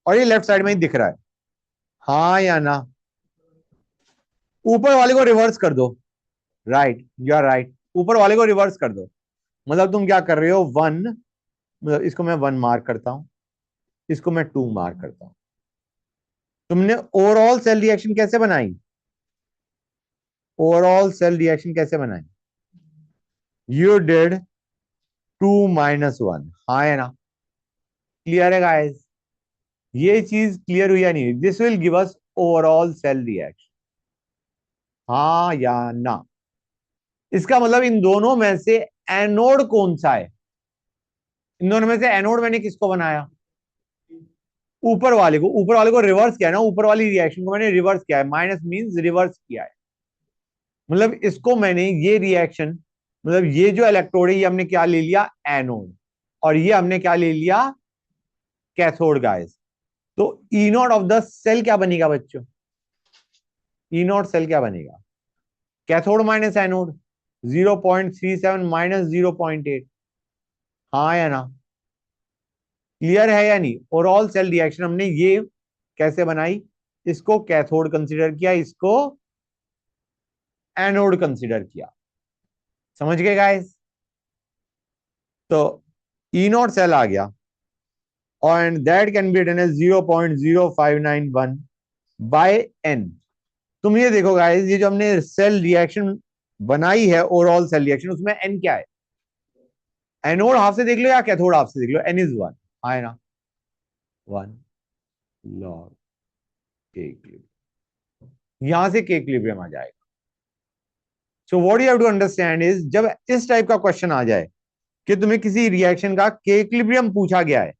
और ये लेफ्ट साइड में ही दिख रहा है, हाँ या ना? ऊपर वाले को रिवर्स कर दो। राइट, यू आर राइट, ऊपर वाले को रिवर्स कर दो। मतलब तुम क्या कर रहे हो, वन, मतलब इसको मैं वन मार्क करता हूं, इसको मैं टू मार्क करता हूं। तुमने ओवरऑल सेल रिएक्शन कैसे बनाई? ओवरऑल सेल रिएक्शन कैसे बनाई? You did two minus one, हाँ है ना? क्लियर है गाइस? ये चीज क्लियर हुई या नहीं? This will give us overall cell reaction, हाँ या ना? इसका मतलब इन दोनों में से एनोड कौन सा है? इन दोनों में से एनोड मैंने किसको बनाया? ऊपर वाले को, ऊपर वाले को रिवर्स किया है ना, ऊपर वाली रिएक्शन को मैंने रिवर्स किया है, माइनस मींस रिवर्स किया है। मतलब इसको मैंने, ये रिएक्शन, मतलब ये जो इलेक्ट्रोड है ये हमने क्या ले लिया, एनोड, और ये हमने क्या ले लिया, कैथोड गाइस। तो E naught of the cell क्या बनेगा बच्चों? ई नॉट सेल क्या बनेगा? कैथोड माइनस एनोड, 0.37 माइनस 0.8, हाँ या ना? क्लियर है या नहीं? और ऑल सेल रिएक्शन हमने ये कैसे बनाई, इसको कैथोड कंसीडर किया, इसको एनोड कंसीडर किया। समझ गए गाइस? तो ई नॉट सेल आ गया, and that can be written as 0.0591 by n. तुम ये देखो गाइस, ये जो हमने सेल रिएक्शन बनाई है, ओवरऑल सेल रिएक्शन, उसमें एन क्या है? एनोड हाफ से देख लो या कैथोड हाफ से देख लो, एन इज वन, है ना? वन लॉग के इक्विलिब्रियम, यहां से के इक्विलिब्रियम आ जाएगा। So what you have to understand is, जब इस टाइप का क्वेश्चन आ जाए कि तुम्हें किसी रिएक्शन का के इक्विलिब्रियम पूछा गया है,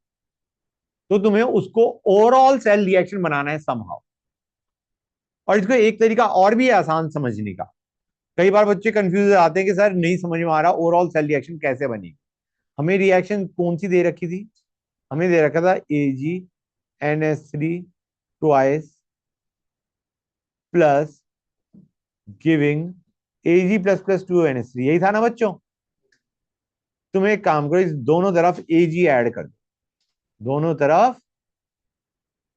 तो तुम्हें उसको ओवरऑल सेल रिएक्शन बनाना है समहाउ। और इसको एक तरीका और भी है आसान समझने का। कई बार बच्चे कंफ्यूज हो जाते हैं कि सर नहीं समझ में आ रहा ओवरऑल सेल रिएक्शन कैसे बनेगी। हमें रिएक्शन कौन सी दे रखी थी? हमें दे रखा था एजी NH3 ट्वाइस प्लस गिविंग एजी प्लस प्लस 2NH3, यही था ना बच्चों? तुम एक काम करो, इस दोनों तरफ एजी ऐड कर दो, दोनों तरफ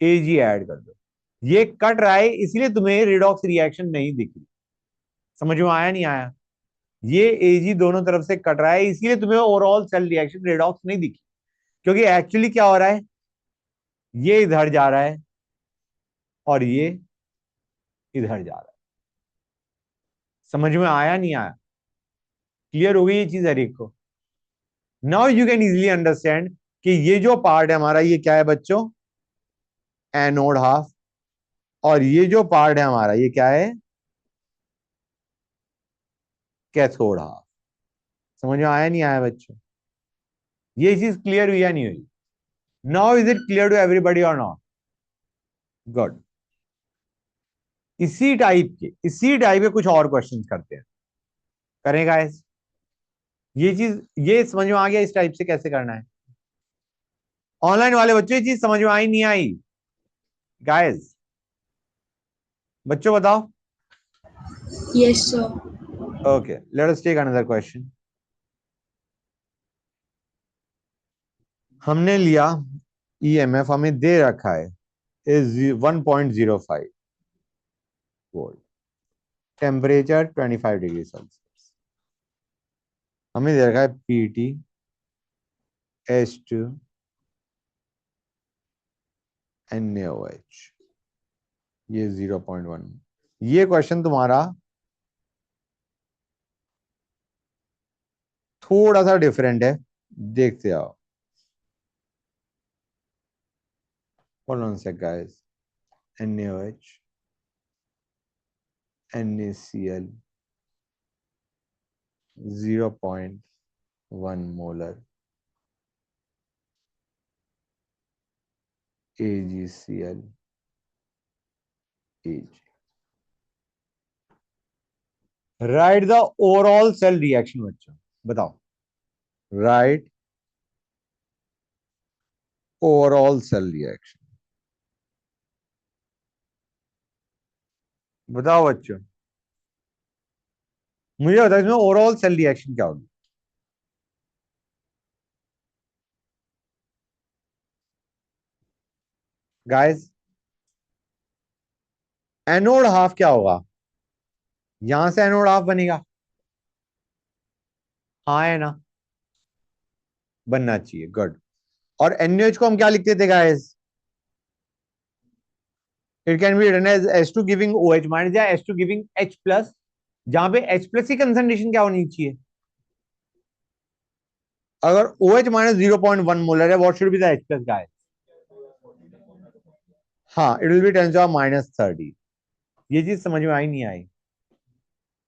एजी ऐड कर दो। ये कट रहा है इसलिए तुम्हें रिडॉक्स रिएक्शन नहीं दिख रही। समझ में आया नहीं आया? ये एजी दोनों तरफ से कट रहा है इसलिए तुम्हें ओवरऑल सेल रिएक्शन रिडॉक्स नहीं दिखी। क्योंकि एक्चुअली क्या हो रहा है, ये इधर जा रहा है और ये इधर जा रहा है। समझ में आया नहीं आया? क्लियर हो गई ये चीज हर एक को? Now you can easily understand कि ये जो पार्ट है हमारा, ये क्या है बच्चों, एनोड हाफ, और ये जो पार्ट है हमारा ये क्या है, कैथोड हाफ। समझ में आया नहीं आया बच्चों? ये चीज क्लियर हुई या नहीं हुई? Now is it clear to everybody और नॉट? गुड। इसी टाइप के कुछ और क्वेश्चंस करते हैं, करें गाइस? ये चीज, ये समझ में आ गया इस टाइप से कैसे करना है? ऑनलाइन वाले बच्चों ये चीज समझ में आई नहीं आई गाइस? बच्चों बताओ। Yes, sir. Okay, let us take another question. हमने लिया ईएमएफ हमें दे रखा है is 1.05 volt. Temperature 25 degree Celsius. हमें दे रखा है पीटी H2 NaOH, ये 0.1। ये क्वेश्चन तुम्हारा थोड़ा सा डिफरेंट है, देखते आओ। Hold on a sec, guys. NaOH, NaCl, 0.1 molar, AgCl, Ag. Write the overall cell reaction बच्चों, बताओ। Write overall cell reaction, बताओ बच्चों। मुझे बताओ इसमें ओवरऑल सेल रिएक्शन क्या होगी। गाइस, एनोड हाफ क्या होगा, यहां से एनोड हाफ बनेगा, हाँ है ना, बनना चाहिए, गुड। और NaOH को हम क्या लिखते थे guys, it can be written as H2 giving OH minus या H2 गिविंग H प्लस, जहां पे H प्लस की कंसंट्रेशन क्या होनी चाहिए, अगर OH माइनस 0.1 मोलर है, what should be the H plus guys, हाँ इट विल बी 10⁻⁻30। ये चीज समझ में आई नहीं आई,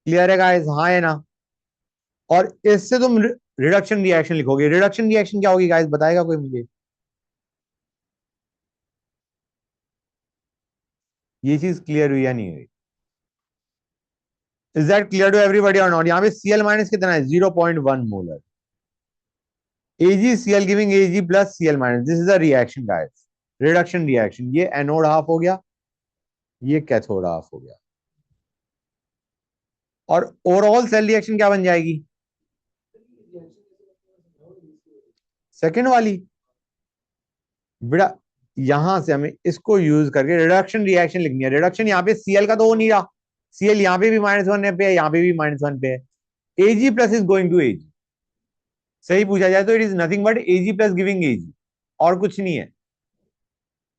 क्लियर है गाइस, हाँ है ना। और इससे तुम रिडक्शन रिएक्शन लिखोगे, रिडक्शन रिएक्शन क्या होगी गाइस, बताएगा कोई मुझे, ये चीज क्लियर हुई या नहीं हुई, is that clear to everybody और नॉट। यहाँ पे Cl माइनस कितना है, 0.1 molar, AgCl giving Ag plus Cl minus, this is a reaction guys, reduction reaction. ये एनोड हाफ हो गया, ये कैथोड हाफ हो गया, और ओवरऑल सेल रिएक्शन क्या बन जाएगी, सेकेंड वाली। बेटा यहां से हमें इसको यूज करके रिडक्शन रिएक्शन लिखनी है। रिडक्शन यहाँ पे Cl का तो हो नहीं रहा, Cl यहाँ पे भी -1 पे है, यहाँ पे भी -1 पे है, Ag plus is going to Ag, सही पूछा जाए तो it is nothing but Ag plus giving Ag, और कुछ नहीं है,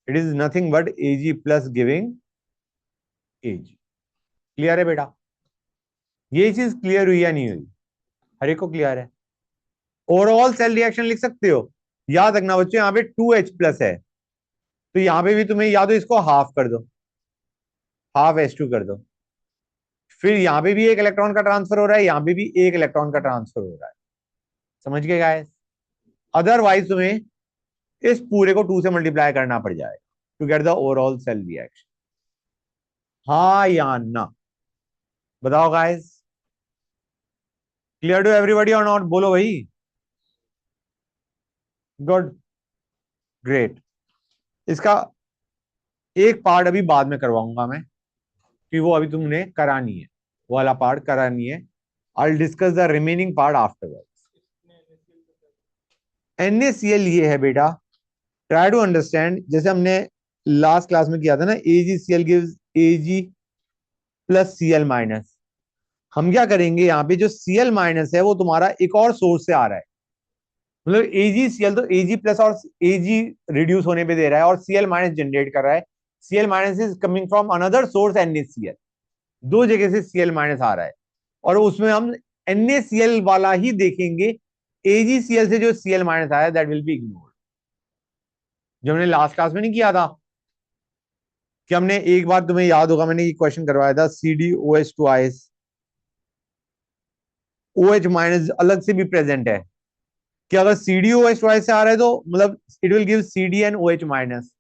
it is nothing but Ag plus giving Ag। Clear है बेटा, ये चीज क्लियर हुई या नहीं हुई, हर एक को क्लियर है। ओवरऑल सेल रिएक्शन लिख सकते हो, याद रखना बच्चों यहाँ पे 2H प्लस है, तो यहाँ पे भी तुम्हें या तो इसको हाफ कर दो, हाफ H2 कर दो, फिर यहाँ पे भी एक इलेक्ट्रॉन का ट्रांसफर हो रहा है, यहाँ पे भी एक इलेक्ट्रॉन का ट्रांसफर हो रहा है, समझ गए गाइस। अदरवाइज तुम्हें इस पूरे को 2 से मल्टीप्लाई करना पड़ जाएगा to get the overall cell reaction, हाँ या ना, बताओ गाइस, क्लियर टू एवरीबॉडी और नॉट, बोलो भाई, गुड, ग्रेट। इसका एक पार्ट अभी बाद में करवाऊंगा मैं, कि वो अभी तुमने करानी है, वो वाला पार्ट करानी है। I discuss the remaining part afterwards. NaCl ये है बेटा, ट्राई टू अंडरस्टैंड, जैसे हमने लास्ट क्लास में किया था ना, AgCl gives Ag plus Cl minus. हम क्या करेंगे, यहाँ पे जो Cl माइनस है वो तुम्हारा एक और सोर्स से आ रहा है, मतलब AgCl तो Ag प्लस और Ag रिड्यूस होने पे दे रहा है, और Cl माइनस जनरेट कर रहा है। Cl minus is coming from another source NaCl, दो जगह से Cl माइनस आ रहा है, और उसमें हम NaCl वाला ही देखेंगे, AgCl से जो Cl माइनस आया दैट विल बी इग्नोर्ड। जो हमने लास्ट क्लास में नहीं किया था, कि हमने एक बार, तुम्हें याद होगा मैंने ये क्वेश्चन करवाया था, CdOH2 OH माइनस अलग से भी प्रेजेंट है, कि अगर CdOH2 से आ रहा है तो मतलब it will give CdNOH minus,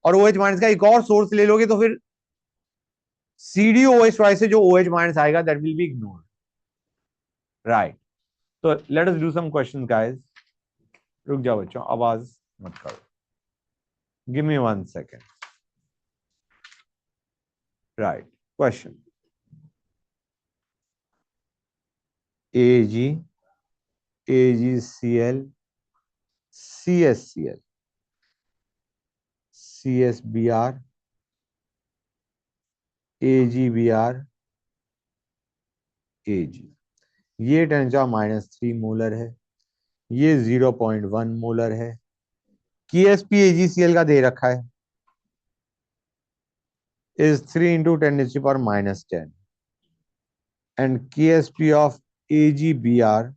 और OH माइनस का एक और सोर्स ले लोगे तो फिर CdOH2 से जो OH माइनस आएगा that will be ignored, right. तो let us do some questions guys, रुक जाओ बच्चों, आवाज मत करो, give me 1 second, right. Question, Ag, AgCl, CsCl, CsBr, AgBr, Ag, ये 10⁻³ मोलर है, ये 0.1 मोलर है। KsP AgCl का दे रखा है is 3 into 10⁻⁻10 and KsP of AgBr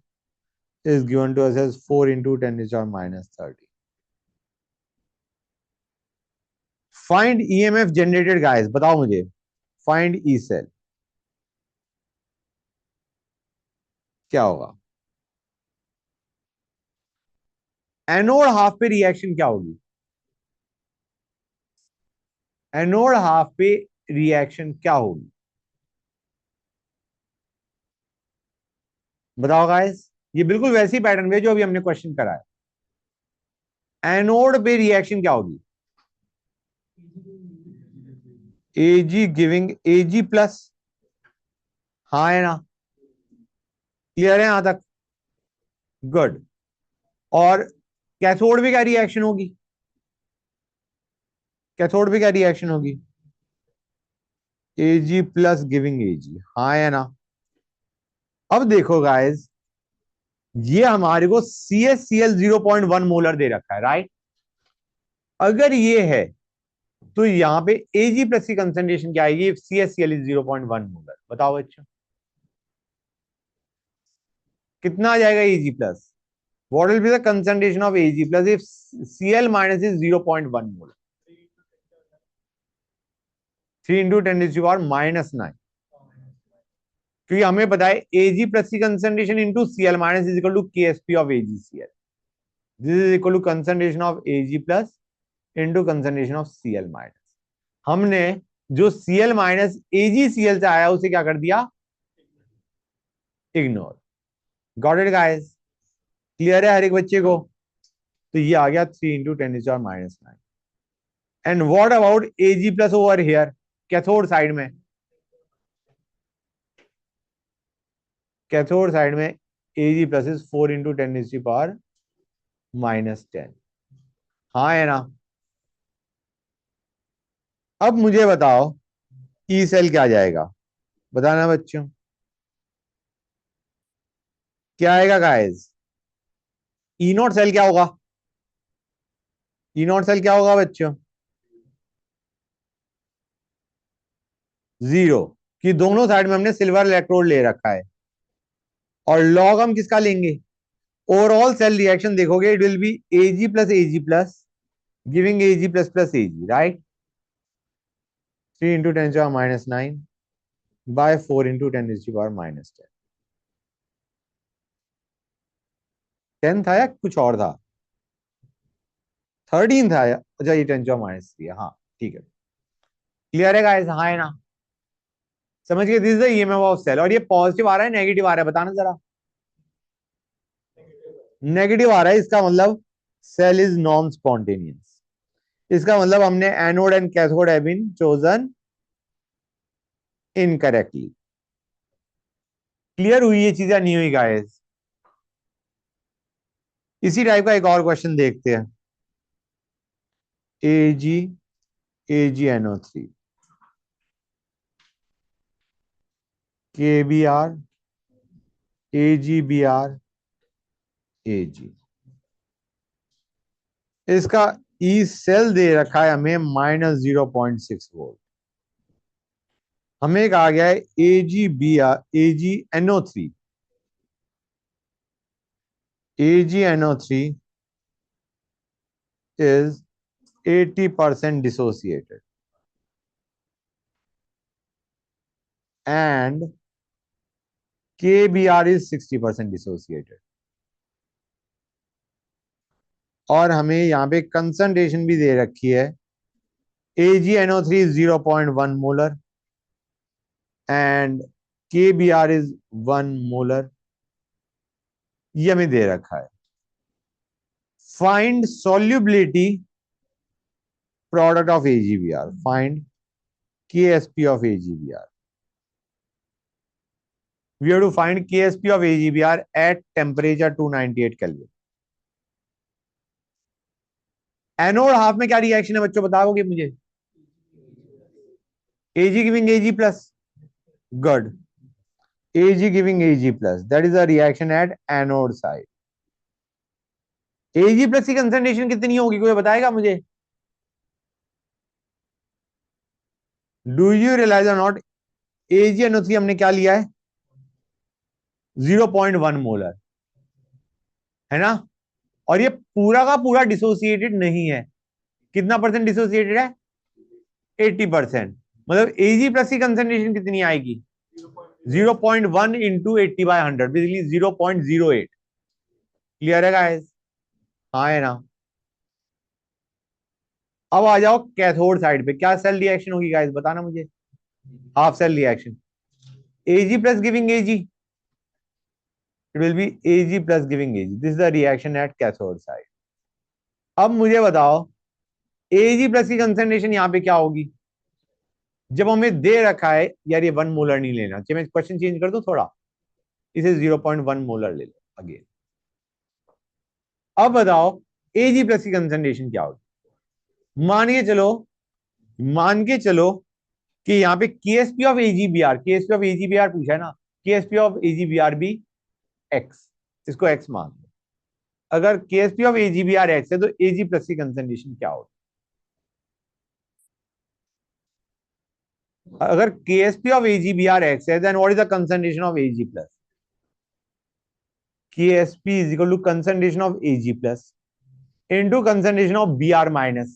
is given to us as 4 into 10⁻30. Find EMF generated guys, बताओ मुझे। Find E cell, क्या होगा? एनोड हाफ पे रिएक्शन क्या होगी? एनोड हाफ पे रिएक्शन क्या होगी? बताओ गाइस। ये बिल्कुल वैसी पैटर्न पे जो अभी हमने क्वेश्चन करा है। एनोड पे रिएक्शन क्या होगी? Ag गिविंग Ag प्लस, हाँ है ना? क्लियर है यहां तक? गुड। और कैथोड पे क्या रिएक्शन होगी? कैथोड पे क्या रिएक्शन होगी? Ag प्लस गिविंग Ag, हाँ है ना? अब देखो गाइस, ये हमारे को CaCl 0.1 मोलर दे रखा है, राइट? अगर ये है तो यहां पे Ag प्लस की कंसेंट्रेशन क्या आएगी? CaCl is 0.1 molar. बताओ बच्चों, कितना आ जाएगा Ag plus? What will be the concentration of Ag plus if Cl minus is 0.1 molar? 3 into 10⁻⁻9, क्योंकि हमें पता है Ag प्लस की concentration into Cl minus is equal to KsP of AgCl। This is equal to concentration of Ag plus into concentration of Cl minus. हमने जो Cl minus AgCl से आया उसे क्या कर दिया? Ignore. Got it guys? Clear है हर एक बच्चे को? तो ये आ गया 3 into 10⁻⁻9। And what about Ag plus over here cathode side में? कैथोड साइड में Ag प्लस इज 4 into 10⁻⁻10, हाँ है ना? अब मुझे बताओ ई सेल क्या जाएगा? बताना बच्चों, क्या आएगा गाइस? ई नॉट सेल क्या होगा? ई नॉट सेल क्या होगा बच्चों? जीरो, कि दोनों साइड में हमने सिल्वर इलेक्ट्रोड ले रखा है। और लॉग हम किसका लेंगे? ओवरऑल सेल रिएक्शन देखोगे, it will B Ag plus giving Ag plus plus Ag, right? 3 into 10⁻⁻9 by 4 into 10⁻⁻10। 10 था या कुछ और था? 13 था अच्छा, ये 10⁻³ हाँ ठीक है। क्लियर है गाइस? हाँ है ना? समझ गए? This is the EMF of cell. और ये पॉजिटिव आ रहा है नेगेटिव आ रहा है? बताना जरा। नेगेटिव आ रहा है, इसका मतलब सेल इज नॉन स्पॉन्टेनियस। इसका मतलब हमने anode and cathode have been chosen incorrectly. Clear हुई ये चीजें? नहीं हुई गाइस? इसी टाइप का एक और क्वेश्चन देखते हैं। Ag AgNO3 KBr AgBr Ag, इसका ई सेल दे रखा है हमें -0.6 वोल्ट। हमें कहा गया है AgNO3 is 80% dissociated and KBr is 60% dissociated। और हमें यहां पे कंसंट्रेशन भी दे रखी है, AgNO3 is 0.1 molar and KBr is 1 molar. ये हमें दे रखा है। Find solubility product of AgBr, find KsP of AgBr। We have to find KsP of AgBr at temperature 298 Kelvin। Anode half में क्या रिएक्शन है बच्चों, बताओगे मुझे? Ag giving Ag plus, good. Ag giving Ag plus, that is a reaction at anode side. Ag plus की concentration कितनी होगी, कोई बताएगा मुझे? डू यू रियलाइज और नॉट, AgNO3 हमने क्या लिया है? 0.1 मोलर, है ना? और ये पूरा का पूरा डिसोसिएटेड नहीं है। कितना परसेंट डिसोसिएटेड है? 80%। मतलब Ag प्लस की कंसंट्रेशन कितनी आएगी? 0.1 इंटू 80/100, बेसिकली 0.08। क्लियर है गाइस? हाँ है ना? अब आ जाओ कैथोड साइड पे, क्या सेल रिएक्शन होगी गाइस, बताना मुझे। Half cell reaction, Ag plus giving Ag, it will be Ag plus giving Ag. This is the reaction at cathode side. अब मुझे बताओ Ag प्लस की कंसंट्रेशन यहाँ पे क्या होगी? जब हमें दे रखा है यार ये 1 मोलर नहीं लेना चाहिए, मैं क्वेश्चन चेंज कर दूं थोड़ा, इसे 0.1 मोलर ले लो अगेन। अब बताओ Ag प्लस की कंसंट्रेशन क्या होगी? मान के चलो कि यहाँ पे KSP of AgBr, KSP of AgBr पूछा है ना, KSP ऑफ AgBr भी x, इसको x मान लो। अगर KSP ऑफ AgBr x है तो Ag प्लस की कंसंट्रेशन क्या होगी? अगर KSP ऑफ AgBr x है, then what is the concentration of Ag plus? KSP is equal to concentration of Ag plus into concentration of Br minus.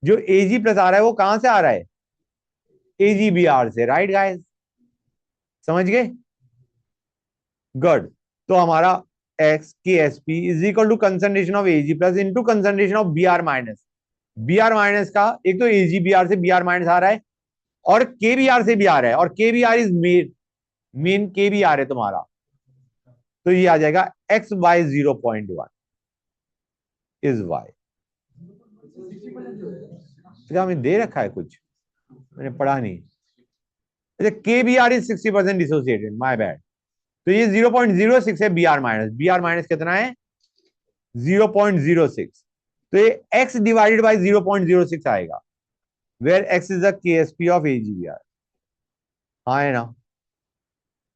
जो Ag plus आ रहा है वो कहां से आ रहा है? AgBr से, राइट गाइस? समझ गए? गुड। तो हमारा x KSP is equal to concentration of Ag plus into concentration of Br minus. Br minus का एक तो AgBr से Br माइनस आ रहा है और KBr से भी आ रहा है, और KBr इज मेन KBr है तुम्हारा, तो ये आ जाएगा x by 0.1 इज y। क्या हमें दे रखा है कुछ, मैंने पढ़ा नहीं। अच्छा, KBr is 60% dissociated, my bad. तो ये 0.06 है Br माइनस, Br माइनस कितना है? 0.06। तो ये x डिवाइडेड बाय 0.06 आएगा, where x is the KSP of AgBr। हाँ है ना?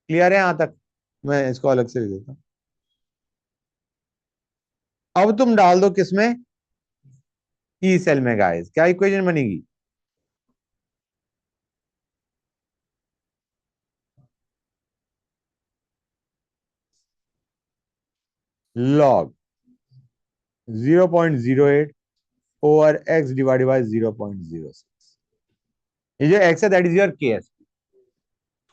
क्लियर है यहां तक? मैं इसको अलग से लिख देता हूं। अब तुम डाल दो किसमें? ई सेल में गाइस, क्या इक्वेशन बनेगी? Log 0.08 over x divided by 0.06। ये जो x है दैट इज योर KSP।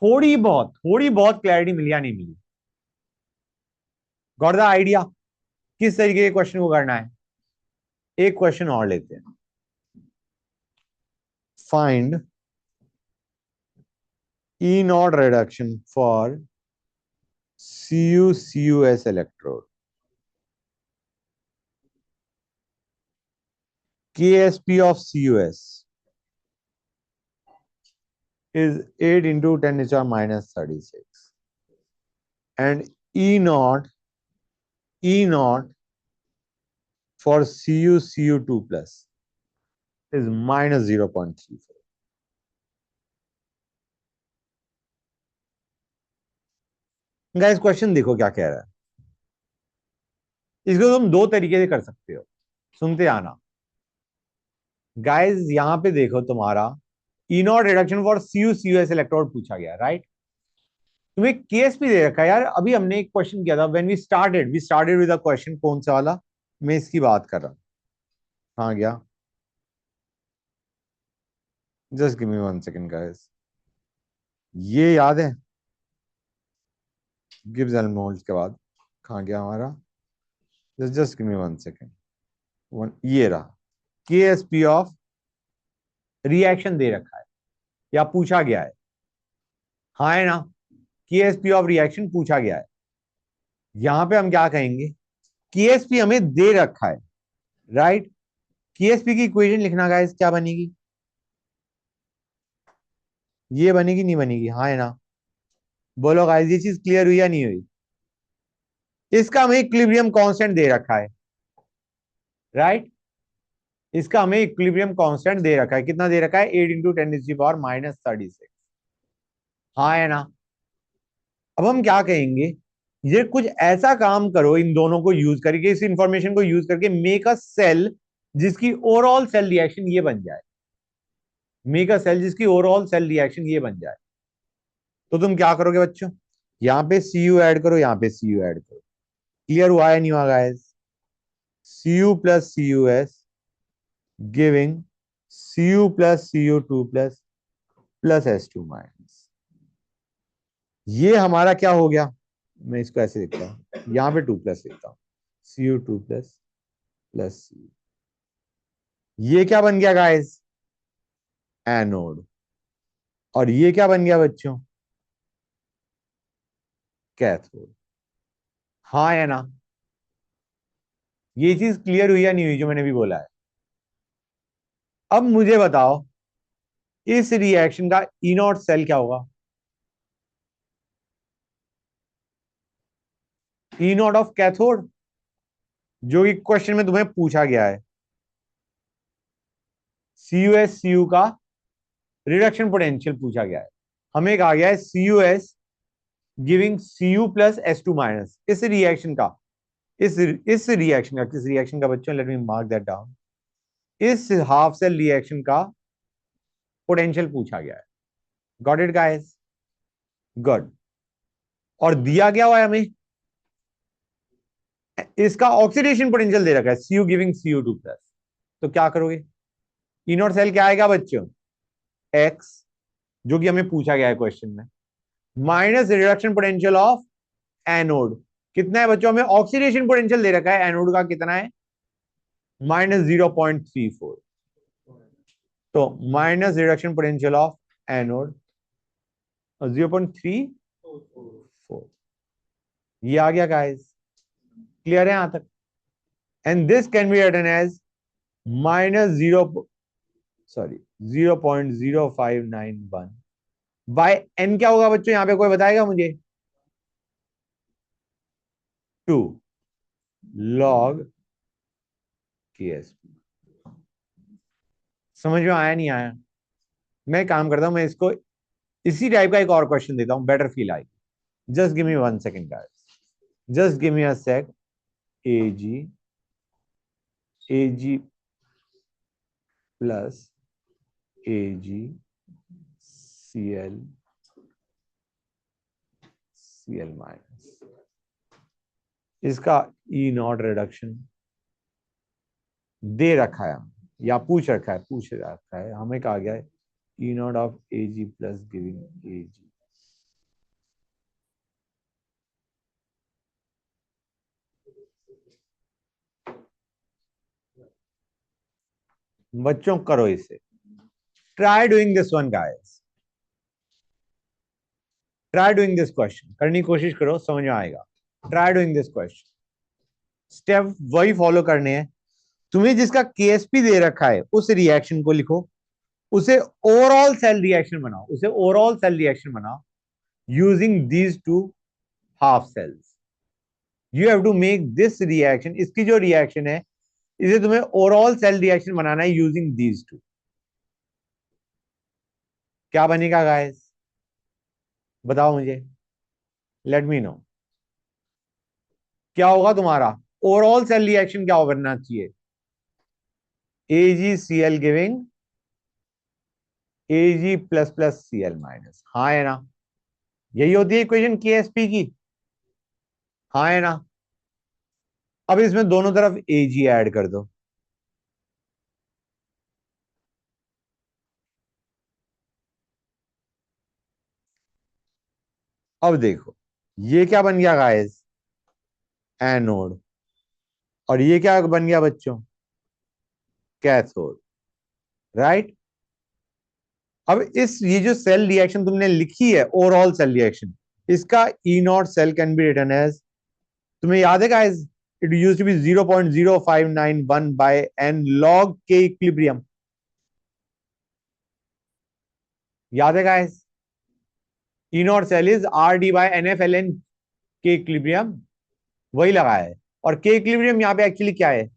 थोड़ी बहुत क्लैरिटी मिली या नहीं मिली? गॉट द आइडिया किस तरीके के क्वेश्चन को करना है? एक क्वेश्चन और लेते हैं। Find E naught reduction for CuCus electrode. KSP of CuS is 8 into 10 to the power minus 36, and E naught for CuCu2 plus is minus 0.34. Guys question देखो क्या कह रहा है। इसको तुम दो तरीके से कर सकते हो, सुनते आना। गाइस यहां पे देखो, तुम्हारा E naught reduction for CuCus electrode पूछा गया, राइट? तुम्हें KSP दे रखा है यार। अभी हमने एक क्वेश्चन किया था, when we started with a question, कौन सा वाला? मैं इसकी बात कर रहा हूं। कहां गया? Just give me 1 second guys. ये याद है गिब्स एल्मोल्ट्ज के बाद? कहां गया हमारा? Just give me 1 second. ये रहा, KSP ऑफ रिएक्शन दे रखा है या पूछा गया है। हाँ है ना? KSP ऑफ रिएक्शन पूछा गया है। यहां पे हम क्या कहेंगे? KSP हमें दे रखा है, राइट? KSP की इक्वेशन लिखना गाइस, क्या बनेगी? ये बनेगी, नहीं बनेगी? हाँ है ना? बोलो गाइस, ये चीज क्लियर हुई या नहीं हुई? इसका हमें इक्विलिब्रियम कांस्टेंट दे रखा है, राइट? इसका हमें इक्विलिब्रियम कांस्टेंट दे रखा है। कितना दे रखा है? 8 into 10 to the power minus 36। हाँ है ना? अब हम क्या कहेंगे, ये कुछ ऐसा काम करो इन दोनों को यूज करके, इस इंफॉर्मेशन को यूज करके, मेक अ सेल जिसकी ओवरऑल सेल रिएक्शन ये बन जाए, मेक अ सेल जिसकी ओवरऑल सेल रिएक्शन ये बन जाए। तो तुम क्या करोगे बच्चों, यहां पे Cu ऐड करो, यहां पे Cu ऐड करो। क्लियर हुआ है नहीं हुआ guys? Cu plus Cus giving Cu plus Cu2 plus H2 minus. ये हमारा क्या हो गया, मैं इसको ऐसे लिखता हूं, यहां पे 2 प्लस लिखता हूं, Cu2 प्लस Cu। ये क्या बन गया गाइस, एनोड। और ये क्या बन गया बच्चों, कैथोड। हाँ या ना? ये चीज क्लियर हुई या नहीं हुई जो मैंने भी बोला है? अब मुझे बताओ इस रिएक्शन का ई नॉट सेल क्या होगा, ई नॉट ऑफ कैथोड, जो कि क्वेश्चन में तुम्हें पूछा गया है। CuS Cu का रिडक्शन पोटेंशियल पूछा गया है, हमें कहा गया है CuS giving Cu plus H2 minus. इस रिएक्शन का, इस रिएक्शन का, किस रिएक्शन का बच्चों, let me mark that down, इस हाफ सेल रिएक्शन का पोटेंशियल पूछा गया है। Got it guys? गुड। और दिया गया हुआ है हमें, इसका ऑक्सीडेशन पोटेंशियल दे रखा है, Cu गिविंग Cu2 प्लस। तो क्या करोगे, ई नॉट सेल क्या आएगा बच्चों, X, जो कि हमें पूछा गया है क्वेश्चन में, minus reduction potential of anode. कितना है बच्चों, हमें ऑक्सीडेशन पोटेंशियल दे रखा है एनोड का, कितना है, -0.34। तो minus reduction potential of anode 0.34, ये आ गया गाइस। क्लियर है यहां तक? And this can be written as minus 0.0591 by n. क्या होगा बच्चों यहां पे, कोई बताएगा मुझे? 2 log KSP। समझ में आया नहीं आया? मैं काम करता हूं, मैं इसको इसी टाइप का एक और क्वेश्चन देता हूं, बेटर फील आएगी। Just give me 1 second guys, just give me a sec. Ag plus AgCl minus, इसका ई नॉट रिडक्शन दे रखा है या पूछ रखा है, हमें कहा गया है E naught of Ag plus giving Ag। बच्चों करो इसे, try doing this one guys, try doing this question, करने की कोशिश करो, समझ में आएगा। Try doing this question, step वही फॉलो करने हैं। तुम्हें जिसका केएसपी दे रखा है उस रिएक्शन को लिखो, उसे ओवरऑल सेल रिएक्शन बनाओ, उसे ओवरऑल सेल रिएक्शन बनाओ using these two half cells. You have to make this reaction, इसकी जो रिएक्शन है इसे तुम्हें ओवरऑल सेल रिएक्शन बनाना है यूजिंग दीज टू। क्या बनेगा गाइस, बताओ मुझे, लेट मी नो। क्या होगा तुम्हारा ओवरऑल सेल रिएक्शन, क्या बनना चाहिए, AgCl giving Ag plus plus Cl minus. हाँ है ना? यही होती है इक्वेशन केएसपी की, हाँ है ना? अब इसमें दोनों तरफ Ag ऐड कर दो, अब देखो ये क्या बन गया गाइस, एनोड। और ये क्या बन गया बच्चों, कैथोड, राइट? अब इस ये जो सेल रिएक्शन तुमने लिखी है, ओवरऑल सेल रिएक्शन, इसका E not cell can be written as, तुम्हें याद है guys, it used to be 0.0591 by n log K equilibrium. याद है guys, E not cell is RD/NF ln K equilibrium, वही लगा है। और के इक्विलिब्रियम यहां पे एक्चुअली क्या है,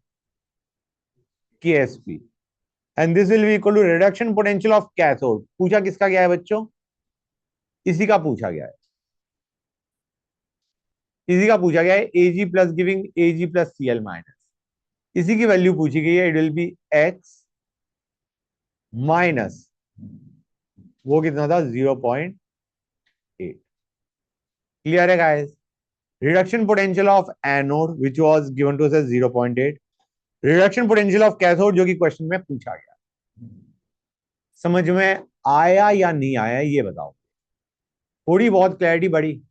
KSP। And this will be equal to reduction potential of cathode. पूछा किसका गया है बच्चों, इसी का पूछा गया है। इसी का पूछा गया है Ag plus giving Ag plus Cl minus, इसी की वैल्यू पूछी गई है, it will be x minus, वो कितना था 0.8। क्लियर है guys? Reduction potential of anode which was given to us as 0.8, reduction potential of cathode जो कि क्वेश्चन में पूछा गया। समझ में आया या नहीं आया ये बताओ, थोड़ी बहुत क्लैरिटी बढ़ी?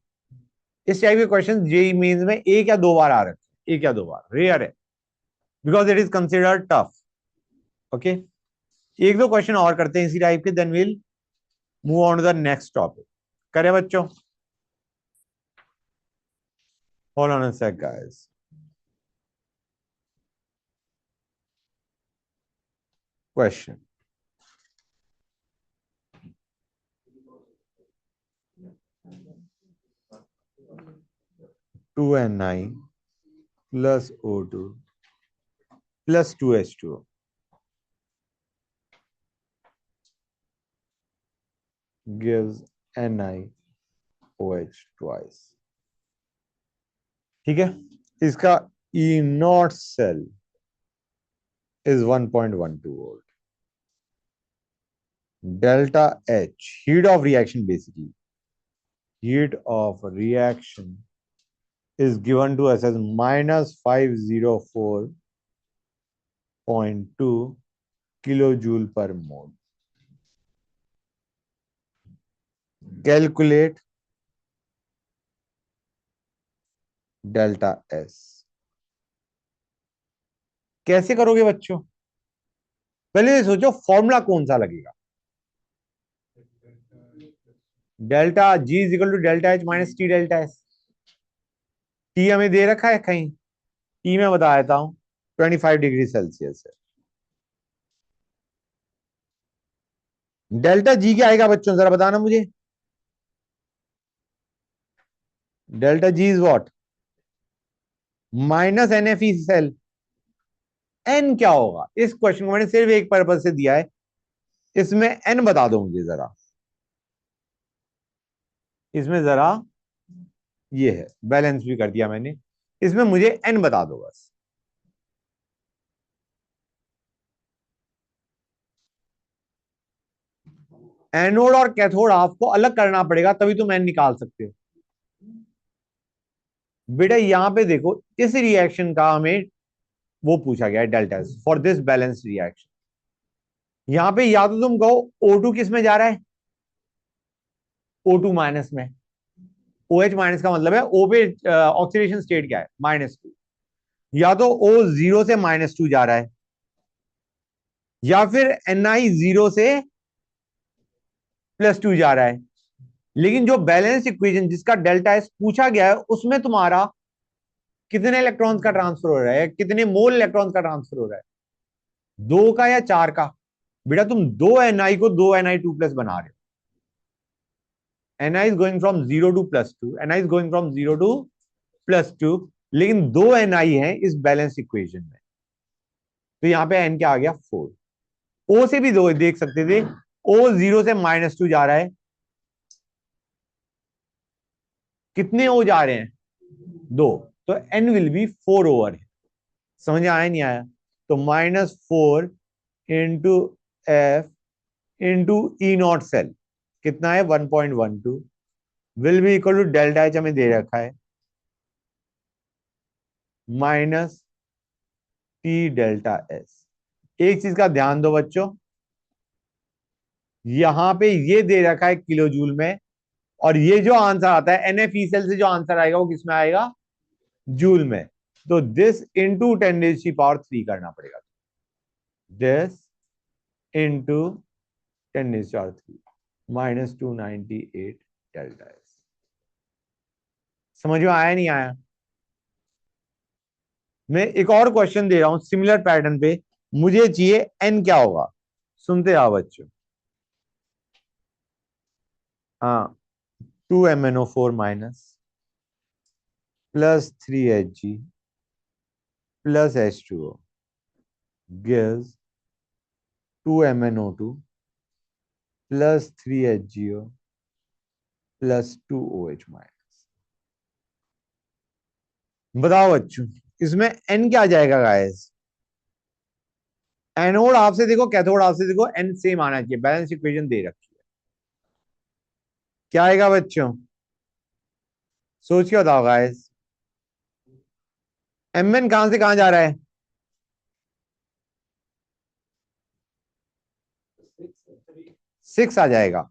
इस टाइप के क्वेश्चन जेई मेंस में एक या दो बार आ रखे, एक या दो बार, रेयर है, because it is considered tough. Okay, एक दो क्वेश्चन और करते हैं इसी टाइप के, then will move on to the next topic. करे बच्चों? Hold on a sec guys. Question, two N I plus O2 plus 2H2 gives NiOH twice। ठीक है, इसका E naught cell is 1.12 volt। Delta H, heat of reaction basically, heat of reaction is given to us as minus 504.2 kilojoule per mole। Calculate delta S। कैसे करोगे बच्चों? पहले ये सोचो formula कौन सा लगेगा। Delta G is equal to delta H minus T delta S। T हमें दे रखा है कहीं, टी मैं बता देता हूं 25 डिग्री सेल्सियस है। डेल्टा G क्या आएगा बच्चों, जरा बताना मुझे। Delta G is what? Minus NFE cell. N क्या होगा? इस क्वेश्चन को मैंने सिर्फ एक पर्पज से दिया है, इसमें N बता दो मुझे जरा, इसमें जरा, ये है, बैलेंस भी कर दिया मैंने, इसमें मुझे N बता दो बस। एनोड और कैथोड आपको अलग करना पड़ेगा, तभी तुम N निकाल सकते हो। बेटा यहां पे देखो, इस रिएक्शन का हमें वो पूछा गया है delta for this balance reaction. यहां पे या तो तुम कहो O2 किस में जा रहा है, O2 माइनस में, OH माइनस का मतलब है O पे ऑक्सीडेशन स्टेट क्या है, -2, या तो O 0 से -2 जा रहा है, या फिर Ni 0 से +2 जा रहा है। लेकिन जो बैलेंस इक्वेशन जिसका डेल्टा एस पूछा गया है, उसमें तुम्हारा कितने इलेक्ट्रॉन्स का ट्रांसफर हो रहा है, कितने मोल इलेक्ट्रॉन्स का ट्रांसफर हो रहा है, दो का या चार का? बेटा तुम दो Ni को दो Ni2+ बना रहे हो। Ni is going from 0 to +2, Ni is going from 0 to +2, लेकिन दो Ni है इस बैलेंस इक्वेशन में, तो यहां पे N क्या आ गया 4। O से भी दो देख सकते थे, O 0 से -2 जा रहा है, कितने O जा रहे हैं, दो, तो N विल बी 4 ओवर है। समझ आया नहीं आया? तो -4 into F into E not cell कितना है 1.12 will be equal to delta H हमें दे रखा है माइनस टी डेल्टा एस। एक चीज का ध्यान दो बच्चों, यहां पे ये दे रखा है किलो जूल में, और ये जो आंसर आता है NFE सेल से जो आंसर आएगा वो किस में आएगा, जूल में। तो दिस इंटू 10⁻³ करना पड़ेगा, दिस इंटू 10⁻³ -298 डेल्टा एस। समझ में आया नहीं आया? मैं एक और क्वेश्चन दे रहा हूं सिमिलर पैटर्न पे, मुझे चाहिए N क्या होगा। सुनते आओ बच्चों। हाँ, 2MnO4 minus plus 3Hg plus H2O gives 2MnO2 plus 3HgO plus 2OH minus. बताओ बच्चों, इसमें एन क्या आ जाएगा गाइस? एनोड आपसे देखो, कैथोड आपसे देखो, एन सेम आना चाहिए, बैलेंस इक्वेशन दे रखी है। क्या आएगा बच्चों? सोच के बताओ गाइस। एम एन कहां से कहां जा रहा है? 6 आ जाएगा।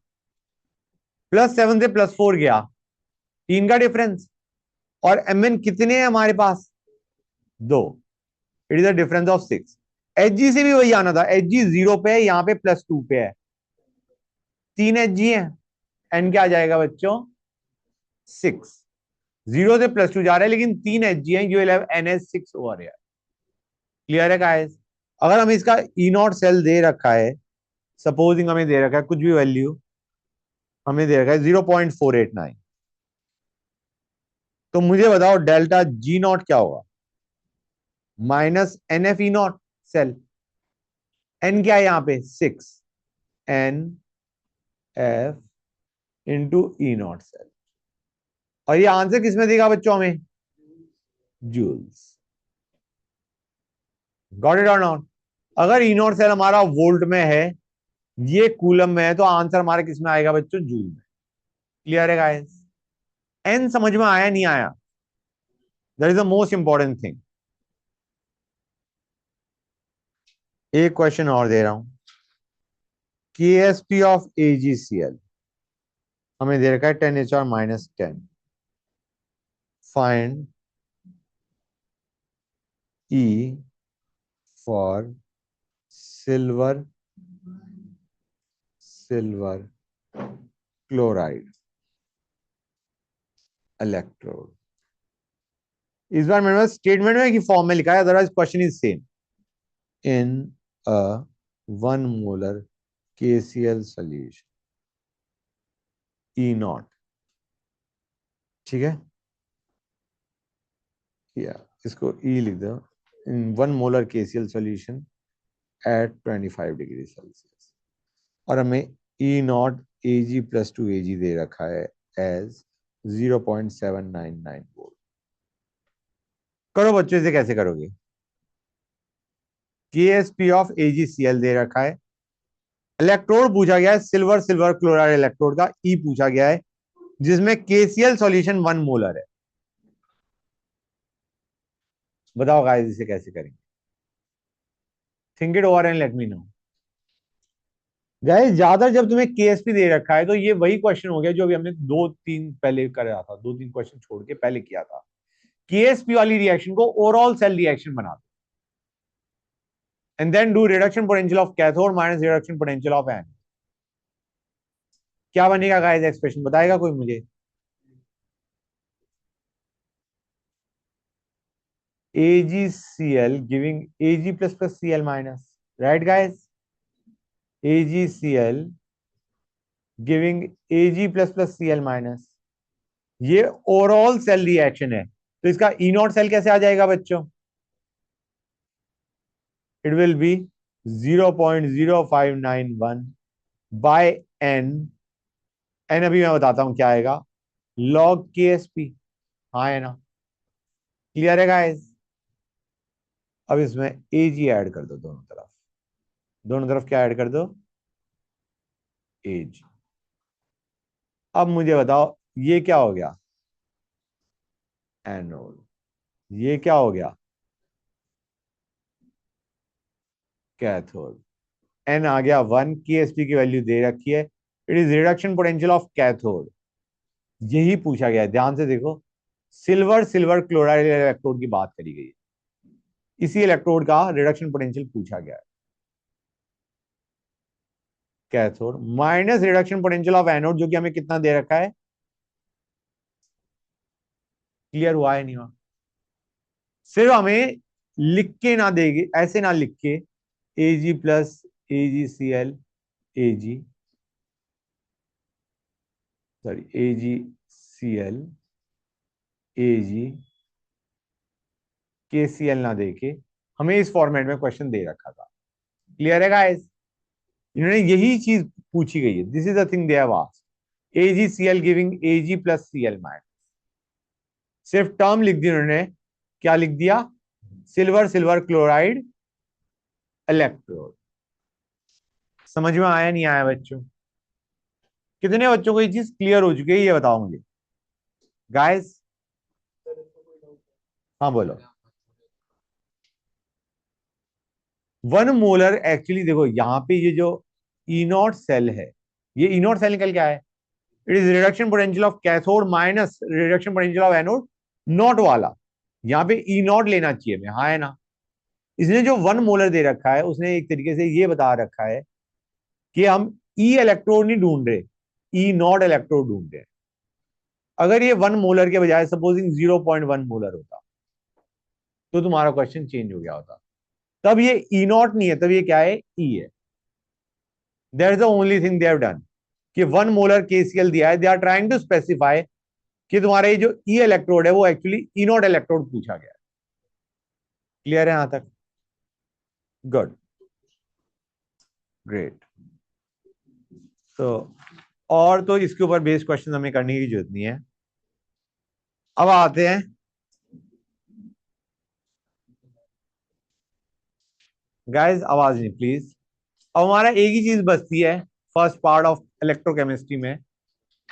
+7 से +4 गया, 3 का डिफरेंस। और एम एन कितने हैं हमारे पास? 2। It is the difference of 6। H G से भी वही आना था, एच जी 0 पे है, यहां पे +2 पे है, 3 एच जी है। एन क्या आ जाएगा बच्चों? 6। 0 से +2 जा रहा है, लेकिन 3 एच जी है, you will have an H 6 over here. Clear है गाइस? अगर हमें इसका ई नॉट सेल दे रखा है, सपोजिंग हमें दे रखा है कुछ भी वैल्यू, हमें दे रखा है 0.489, तो मुझे बताओ डेल्टा जी नॉट क्या होगा? -NF E not cell. N क्या है यहां पे? 6। NF into E not cell. और ये आंसर किसमें देगा बच्चों हमें? जूल्स। गॉट इट और नॉट? अगर ई नॉट सेल हमारा वोल्ट में है, ये कूलम में है, तो आंसर हमारा किस में आएगा बच्चों? जूल में। क्लियर है गाइस? एन समझ में आया नहीं आया? That is the most important thing. एक क्वेश्चन और दे रहा हूं। KSP ऑफ AgCl हमें दे रखा है 10Hr-10। Find E for silver chloride electrode. इस बार मेरे पास स्टेटमेंट में कि फॉर्म में लिखा है, otherwise question is same. In a 1 molar KCl solution E not, ठीक है, या इसको E लिख दो। इन 1 molar KCl solution at 25 degree Celsius, और हमें E नॉट Ag+2Ag दे रखा है एज 0.799 वोल्ट। करो बच्चों, इसे कैसे करोगे? KSP ऑफ AgCl दे रखा है, इलेक्ट्रोड पूछा गया है सिल्वर क्लोराइड इलेक्ट्रोड का, ई पूछा गया है, जिसमें KCl सॉल्यूशन 1 मोलर है। बताओ गाइस, इसे कैसे करेंगे? Think it over and let me know. Guys ज्यादा जब तुम्हें KSP दे रखा है, तो ये वही क्वेश्चन हो गया जो अभी हमने 2-3 पहले करा था, 2-3 क्वेश्चन छोड़ के पहले किया था। KSP वाली रिएक्शन को ओवरऑल सेल रिएक्शन बना दो, and then do reduction potential of cathode minus reduction potential of anode. क्या बनेगा गाइस एक्सप्रेशन? बताएगा कोई मुझे? AgCl giving Ag plus Cl minus, right guys? AgCl giving Ag plus Cl minus, ये overall cell reaction है, तो इसका E not cell कैसे आ जाएगा बच्चों? It will be 0.0591 by n. N अभी मैं बताता हूं क्या आएगा, लॉग KSP। हाँ है ना? क्लियर है गाइस? अब इसमें Ag ऐड कर दो दोनों तरफ, दोनों तरफ क्या ऐड कर दो? Ag। अब मुझे बताओ ये क्या हो गया? एनोड। ये क्या हो गया? कैथोड। एन आ गया 1, KSP की वैल्यू दे रखी है, it is reduction potential of cathode. यही पूछा गया है, ध्यान से देखो, सिल्वर क्लोराइड इलेक्ट्रोड की बात करी गई है, इसी इलेक्ट्रोड का रिडक्शन पोटेंशियल पूछा गया है। Cathode minus reduction potential of anode, जो कि हमें कितना दे रखा है? क्लियर हुआ है नहीं हुआ? सिर्फ हमें लिख के ना देगी, ऐसे ना लिख के, Ag plus AgCl Ag, sorry AgCl Ag KCl ना देके हमें इस फॉर्मेट में क्वेश्चन दे रखा था। क्लियर है गाइस? इन्होंने यही चीज पूछी गई है, this is the thing they have asked. AgCl giving Ag plus Cl minus, सिर्फ टर्म लिख दी उन्होंने, क्या लिख दिया, सिल्वर सिल्वर क्लोराइड इलेक्ट्रोड। समझ में आया नहीं आया बच्चों? कितने बच्चों को ये चीज क्लियर हो चुकी है ये बताओ मुझे गाइस। हाँ बोलो। वन मोलर एक्चुअली देखो यहां पे ये जो ई नॉट सेल है, ये ई नॉट सेल निकल के आया है, it is reduction potential of cathode minus reduction potential of anode, not वाला। यहाँ पे ई नॉट लेना चाहिए मैं, हाँ है ना। इसने जो वन मोलर दे रखा है उसने एक तरीके से ये बता रखा है कि हम ई इलेक्ट्रोड नहीं ढूंढ रहे, ई नॉट इलेक्ट्रोड ढूंढ रहे हैं। अगर ये वन मोलर के बजाय सपोजिंग 0.1 मोलर होता तो तुम्हारा क्वेश्चन चेंज हो गया होता। तब ये ई नॉट नहीं है, तब ये क्या है, ई है। That is the only thing they have done कि वन मोलर केसीएल दिया है, they are trying to specify कि तुम्हारा ये जो ई इलेक्ट्रोड है वो एक्चुअली ई नॉट इलेक्ट्रोड पूछा गया है। क्लियर है यहां तक? Good, great. तो और तो इसके ऊपर बेस्ड क्वेश्चन हमें करने की जरूरत नहीं है। अब आते हैं गाइस, आवाज नहीं प्लीज। अब हमारा एक ही चीज बचती है फर्स्ट पार्ट ऑफ इलेक्ट्रोकेमिस्ट्री में,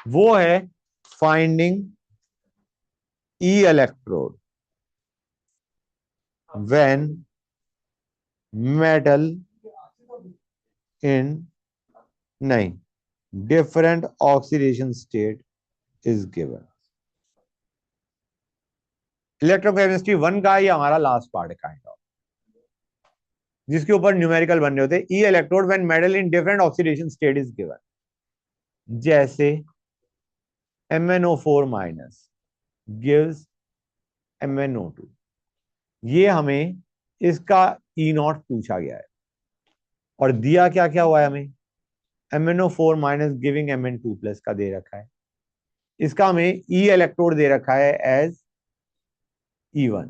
वो है finding E electrode when metal in नहीं different oxidation state is given. Electrochemistry 1 का ये हमारा लास्ट पार्ट है काइंड ऑफ, जिसके ऊपर न्यूमेरिकल बन रहे होते हैं। E electrode when metal in different oxidation state is given, जैसे MnO4 माइनस गिव्स MnO2। ये हमें इसका ई नॉट पूछा गया है और दिया क्या क्या हुआ है हमें, MnO4 minus giving Mn2 plus का दे रखा है। इसका हमें ई इलेक्ट्रोड दे रखा है एज E1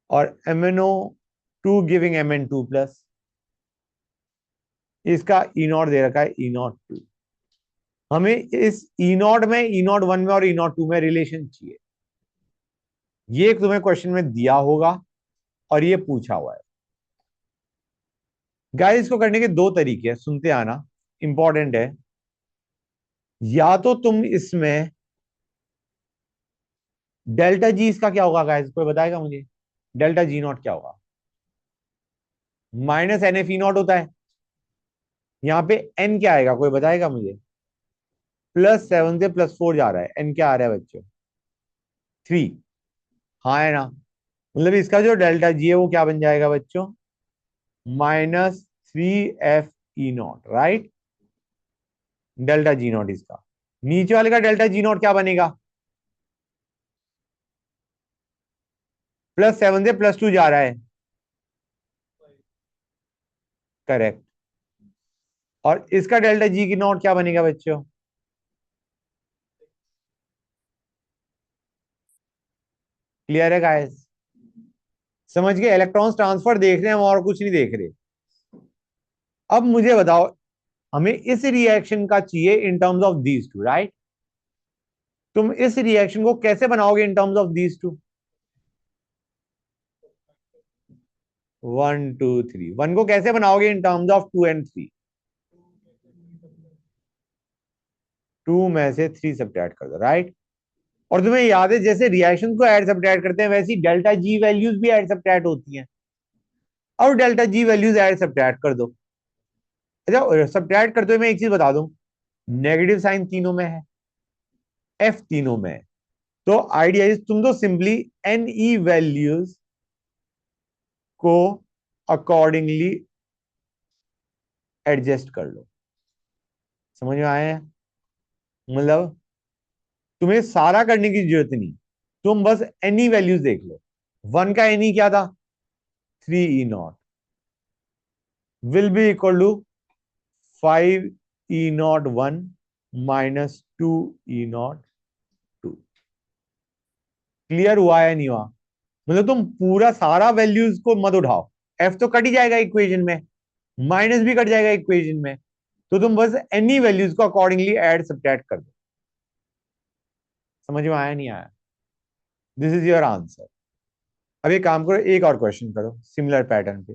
और MnO2 गिविंग Mn2 प्लस, इसका ई नॉट दे रखा है E02। हमें इस ई नॉट में, E01 में और E02 में रिलेशन चाहिए। ये तुम्हें क्वेश्चन में दिया होगा और ये पूछा हुआ है। गाइस इसको करने के दो तरीके हैं, सुनते आना, इंपॉर्टेंट है। या तो तुम इसमें डेल्टा जी, इसका क्या होगा गाइस, कोई बताएगा मुझे डेल्टा जी नॉट क्या होगा? Minus n F E naught होता है, यहां पे एन क्या आएगा, कोई बताएगा मुझे? +7 से +4 जा रहा है, एन क्या आ रहा है बच्चों? 3। हाँ है ना, मतलब इसका जो डेल्टा जी है वो क्या बन जाएगा बच्चों, -3f E0, right. Delta G not इसका, नीचे वाले का डेल्टा जी नॉट क्या बनेगा, +7 से +2 जा रहा है, करेक्ट। और इसका डेल्टा जी की नॉट क्या बनेगा बच्चों? क्लियर है गाइस? समझ गए? इलेक्ट्रॉन्स ट्रांसफर देख रहे हैं हम और कुछ नहीं देख रहे। अब मुझे बताओ, हमें इस रिएक्शन का चाहिए in terms of these two, right. तुम इस रिएक्शन को कैसे बनाओगे in terms of these two? 1 2 3, 1 को कैसे बनाओगे इन टर्म्स ऑफ 2 एंड 3? 2 में से 3 सब्ट्रैक्ट कर दो, राइट। और तुम्हें याद है जैसे रिएक्शन को ऐड सब्ट्रैक्ट करते हैं वैसी डेल्टा जी वैल्यूज भी ऐड सब्ट्रैक्ट होती हैं। और delta G values add subtract कर दो। अच्छा सब्ट्रैक्ट करते हुए मैं एक चीज बता दूं, नेगेटिव साइन तीनों में है, एफ तीनों में है। तो आइडिया इज तुम तो सिंपली एन ई वैल्यूज को अकॉर्डिंगली एडजस्ट कर लो। समझ में आया है? मतलब तुम्हें सारा करने की जरूरत नहीं, तुम बस एनी वैल्यूज देख लो। 1 का एनी क्या था, 3E0 will be equal to 5E01 -2E02। Clear हुआ या नहीं हुआ? मतलब तुम पूरा सारा वैल्यूज को मत उठाओ, एफ तो कट ही जाएगा इक्वेशन में, माइनस भी कट जाएगा इक्वेशन में, तो तुम बस एनी वैल्यूज को अकॉर्डिंगली ऐड सब्ट्रैक्ट कर दो। समझ में आया नहीं आया? This is your answer. अब एक काम करो, एक और क्वेश्चन करो सिमिलर पैटर्न पे।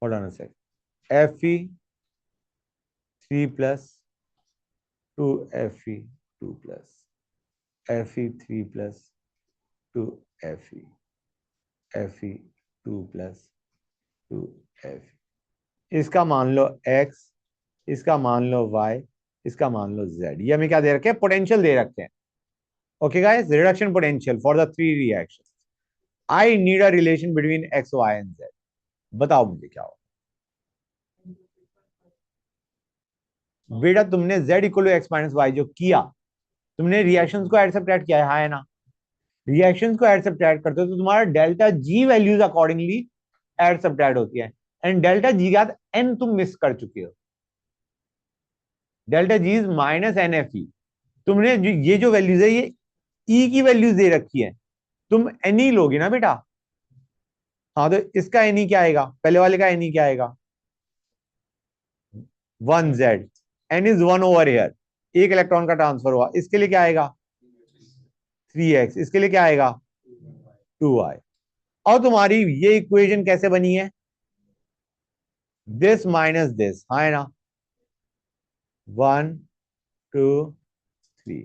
Hold on a sec. Fe 3 plus 2Fe 2 plus Fe 3 plus 2Fe 2 plus 2Fe। इसका मान लो x, इसका मान लो y, इसका मान लो z। ये हमें क्या दे रखे हैं? पोटेंशियल दे रखे हैं। Okay guys, reduction potential for the three reactions. I need a relation between x, y and z। बताओ मुझे क्या हो। बेटा तुमने z equal to x minus y जो किया, तुमने रिएक्शंस को ऐड सब्ट्रैक्ट किया है, हाँ है ना? रिएक्शंस को ऐड सब्ट्रैक्ट करते हो तो तुम्हारा delta G values accordingly add subtract होती है। एंड डेल्टा जी के बाद एन तुम मिस कर चुके हो। Delta G is minus n F E. तुमने ये जो वैल्यूज है, ये ई की वैल्यूज दे रखी है, तुम एन ई लोगे ना बेटा। हाँ तो इसका एन ई क्या आएगा? पहले वाले का एन ई क्या आएगा? 1z। N is 1/here। एक इलेक्ट्रॉन का ट्रांसफर हुआ, इसके लिए क्या आएगा? 3x। इसके लिए क्या आएगा? 2y। और तुम्हारी ये इक्वेशन कैसे बनी है? दिस माइनस दिस, हाँ है ना? 1 2 3।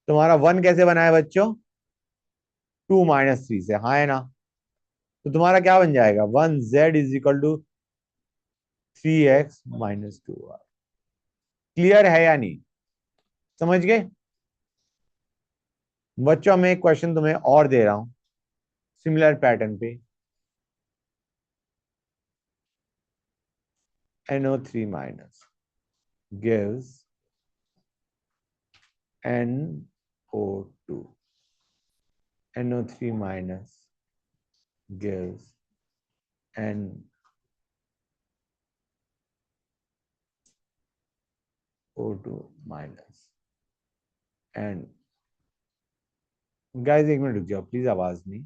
तुम्हारा 1 कैसे बना है बच्चों? 2 - 3 से, हाँ है ना? तो तुम्हारा क्या बन जाएगा? 1z is equal to 3x - 2y। Clear है या नहीं? समझ गए बच्चों? मैं एक क्वेश्चन तुम्हें और दे रहा हूं सिमिलर पैटर्न पे। NO3 minus gives NO2। NO3 minus gives NO2 minus। And guys एक मिनट रुक जाओ प्लीज, आवाज नहीं।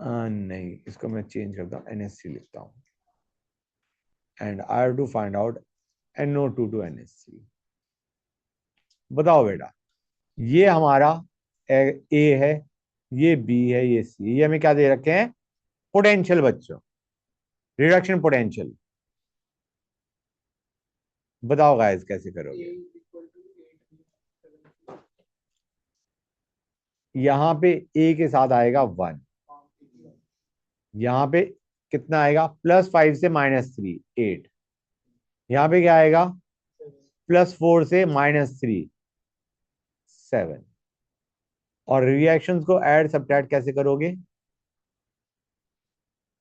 नहीं, इसको मैं चेंज करता हूँ, NH3 लिखता हूँ। And I have to find out NO2 to NH3। बताओ बेटा, ये हमारा ए है, ये बी है, ये सी। ये हमें क्या दे रखे हैं? पोटेंशियल बच्चों, रिडक्शन पोटेंशियल। बताओ गाइस कैसे करोगे? यहां पे ए के साथ आएगा 1। यहां पे कितना आएगा? +5 से -3 8। यहां पे क्या आएगा? +4 से -3 7। और रिएक्शंस को ऐड सब्ट्रैक्ट कैसे करोगे?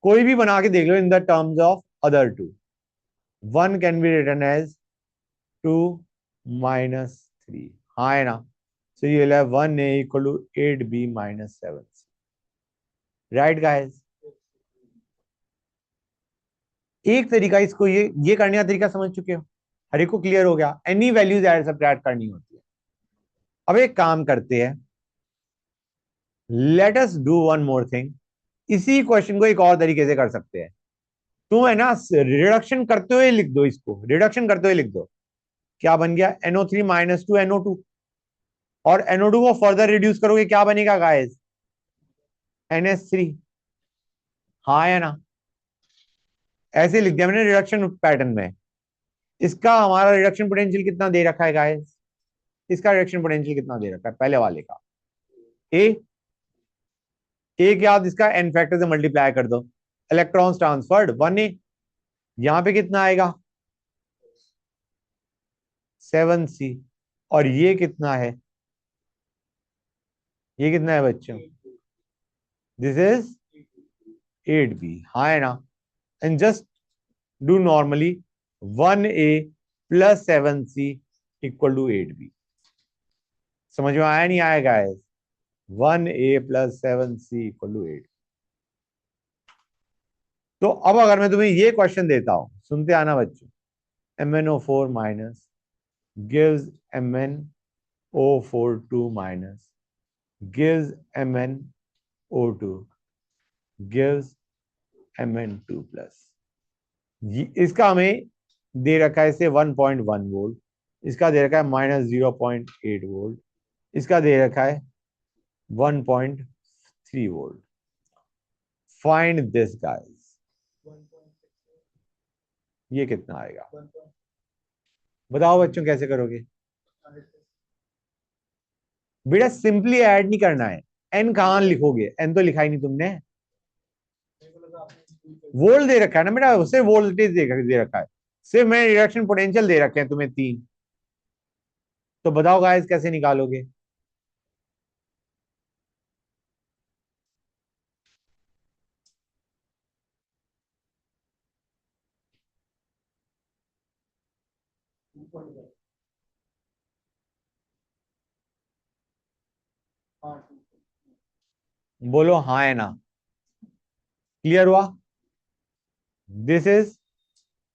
कोई भी बना के देख लो in the terms of other two. 1 can be written as 2 - 3, हाँ है ना? सो ये 1A equal to 8B - 7C। Right guys? एक तरीका इसको, ये करने का तरीका समझ चुके हो? हर एक को क्लियर हो गया? एनी वैल्यूज ऐड सब्ट्रैक्ट करनी होती है। अब एक काम करते हैं, late us do one more thing. इसी क्वेश्चन को एक और तरीके से कर सकते हैं। तुम है ना रिडक्शन करते हुए लिख दो, इसको रिडक्शन करते हुए लिख दो। क्या बन गया? NO3 - 2 NO2। और NO2 को फर्दर रिड्यूस करोगे, क्या बनेगा गाइस? NH3, हाँ है ना? ऐसे लिख दिया मैंने रिडक्शन पैटर्न में। इसका हमारा रिडक्शन पोटेंशियल कितना दे रखा है गाइस? इसका रिडक्शन पोटेंशियल कितना दे रखा है पहले वाले का? ए। ए के बाद इसका एन फैक्टर से मल्टीप्लाई कर दो। Electrons transferred 1A। यहां पे कितना आएगा? 7C। और ये कितना है? ये कितना है बच्चों? दिस इज 8B, हाँ है ना? And just do normally 1A + 7C = 8B। समझ में आया नहीं आया गाइस? 1A + 7C = 8। तो अब अगर मैं तुम्हें ये क्वेश्चन देता हूं, सुनते आना बच्चों। MnO4 minus gives MnO42 minus gives MnO2 gives Mn2 plus। इसका हमें दे रखा है इसे 1.1 वोल्ट, इसका दे रखा है -0.8 वोल्ट, इसका दे रखा है 1.3 वोल्ट। फाइंड दिस गाइस, ये कितना आएगा? बताओ बच्चों कैसे करोगे? बेटा सिंपली ऐड नहीं करना है, एन कहां लिखोगे? एन तो लिखा ही नहीं तुमने। वोल्ट दे रखा है ना बेटा, सिर्फ वोल्टेज दे रखा है, सिर्फ मैंने रिडक्शन पोटेंशियल दे रखे हैं तुम्हें 3। तो बताओ गाइस कैसे निकालोगे? बोलो हाँ है ना? क्लियर हुआ? दिस इज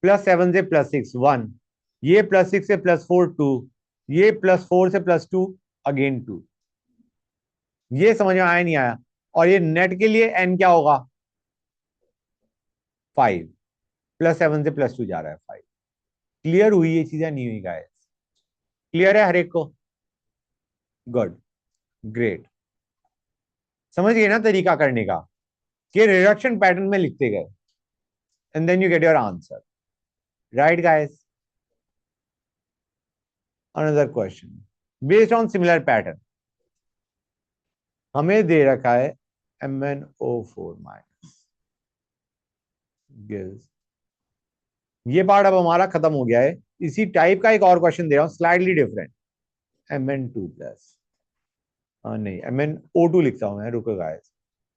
+7 से +6 1, ये +6 से +4 2, ये +4 से +2 अगेन 2। ये समझ में आया नहीं आया? और ये नेट के लिए एन क्या होगा? 5, +7 से +2 जा रहा है 5। क्लियर हुई ये चीजें? नहीं हुई गाइस? क्लियर है हर एक को? Good, great. समझ गए ना तरीका करने का, कि रिडक्शन पैटर्न में लिखते गए and then you get your answer, right guys? Another question based on similar pattern. हमें दे रखा है MnO4- गिव्स, ये पार्ट अब हमारा खत्म हो गया है। इसी टाइप का एक और क्वेश्चन दे रहा हूं, स्लाइटली डिफरेंट। Mn2+, हाँ नहीं MnO2 लिखता हूं मैं, रुको guys.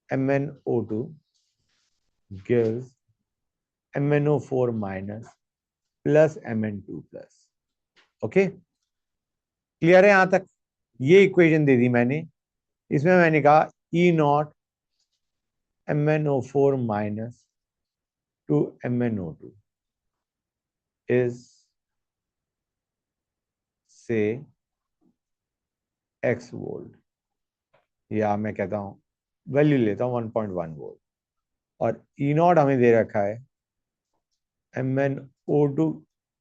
MnO2 gives MnO4- plus Mn2+। Okay, clear है यहां तक? ये इक्वेशन दे दी मैंने, इसमें मैंने कहा E0 MnO4- to MnO2 is say x volt, या मैं कहता हूं वैल्यू लेता हूं 1.1 वोल्ट, और E0 हमें दे रखा है MnO2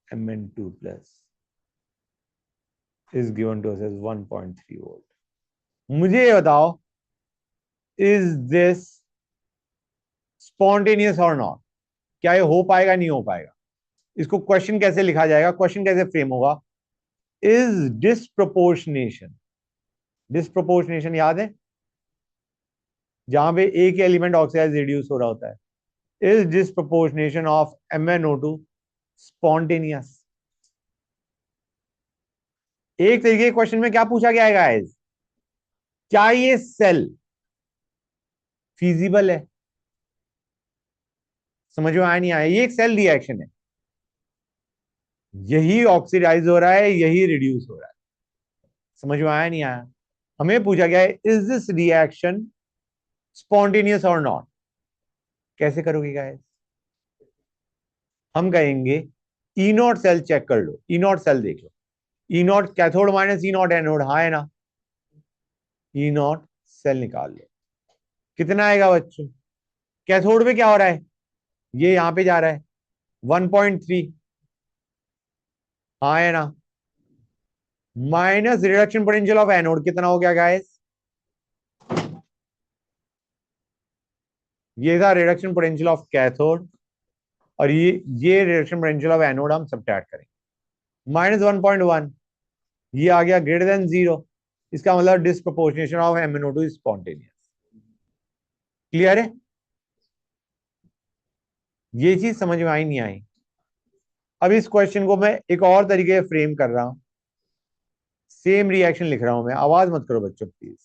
Mn2+ is given to us as 1.3 volt. मुझे ये बताओ, इज दिस स्पॉन्टेनियस और नॉट? क्या ये हो पाएगा, नहीं हो पाएगा? इसको क्वेश्चन कैसे लिखा जाएगा, क्वेश्चन कैसे फ्रेम होगा? इज डिस्प्रोपोर्शनेशन, डिस्प्रोपोर्शनेशन याद है, जहां पे एक एलिमेंट ऑक्साइड रिड्यूस हो रहा होता है। Is disproportionation of MnO2 spontaneous? एक तरीके के क्वेश्चन में क्या पूछा गया है गाइस, क्या ये सेल फीजिबल है? समझ में आया नहीं आया? ये एक सेल रिएक्शन है, यही ऑक्सीडाइज हो रहा है, यही रिड्यूस हो रहा है। समझ में आया नहीं आया? हमें पूछा गया है इज दिस रिएक्शन स्पॉन्टेनियस और नॉट? कैसे करोगे गाइस? हम कहेंगे E0 सेल चेक कर लो, E0 सेल देख लो। E0 cathode minus E0 anode, हाँ है ना? E0 सेल निकाल लो, कितना आएगा बच्चों? कैथोड पे क्या हो रहा है, ये यहां पे जा रहा है 1.3, हाँ है ना? Minus reduction potential of anode कितना हो गया गाइस? ये था रिडक्शन पोटेंशियल ऑफ कैथोड, और ये रिडक्शन पोटेंशियल ऑफ एनोड हम सब्ट्रैक्ट करेंगे। -1.1, ये आ गया >0, इसका मतलब disproportionation of MnO2 spontaneous. Clear है? ये चीज समझ में आई नहीं आई? अब इस क्वेश्चन को मैं एक और तरीके से फ्रेम कर रहा हूं, सेम रिएक्शन लिख रहा हूं मैं, आवाज मत करो बच्चों प्लीज।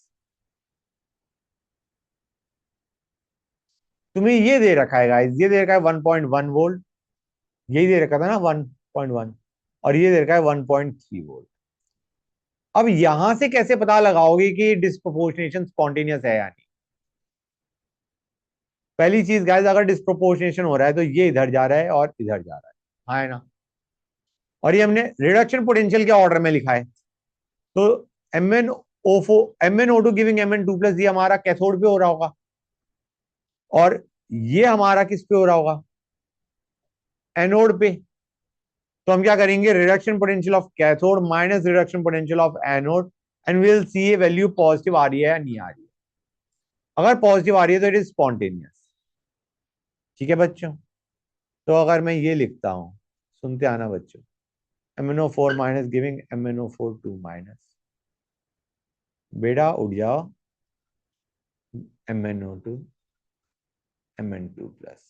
तुम्हें ये दे रखा है गाइस, ये दे रखा है 1.1 वोल्ट, यही दे रखा था ना 1.1, और ये दे रखा है 1.3 वोल्ट। अब यहां से कैसे पता लगाओगे कि डिस्प्रोपोर्शनेशन स्पॉन्टेनियस है या नहीं? पहली चीज गाइस, अगर डिस्प्रोपोर्शनेशन हो रहा है तो ये इधर जा रहा है और इधर जा रहा है, हाँ है ना? और ये हमने रिडक्शन पोटेंशियल के ऑर्डर में लिखा है, तो MnO2 गिविंग Mn2+, ये हमारा कैथोड पे हो रहा होगा, और ये हमारा किस पे हो रहा होगा? एनोड पे। तो हम क्या करेंगे, reduction potential of cathode minus reduction potential of anode, and will see ये वैल्यू पॉजिटिव आ रही है या नहीं आ रही है। अगर पॉजिटिव आ रही है तो इट इज स्पॉन्टेनियस। ठीक है बच्चों, तो अगर मैं ये लिखता हूं, सुनते आना बच्चों, MnO4 minus giving MnO4 2 minus, बेटा उठ जाओ, MnO2 Mn2 प्लस,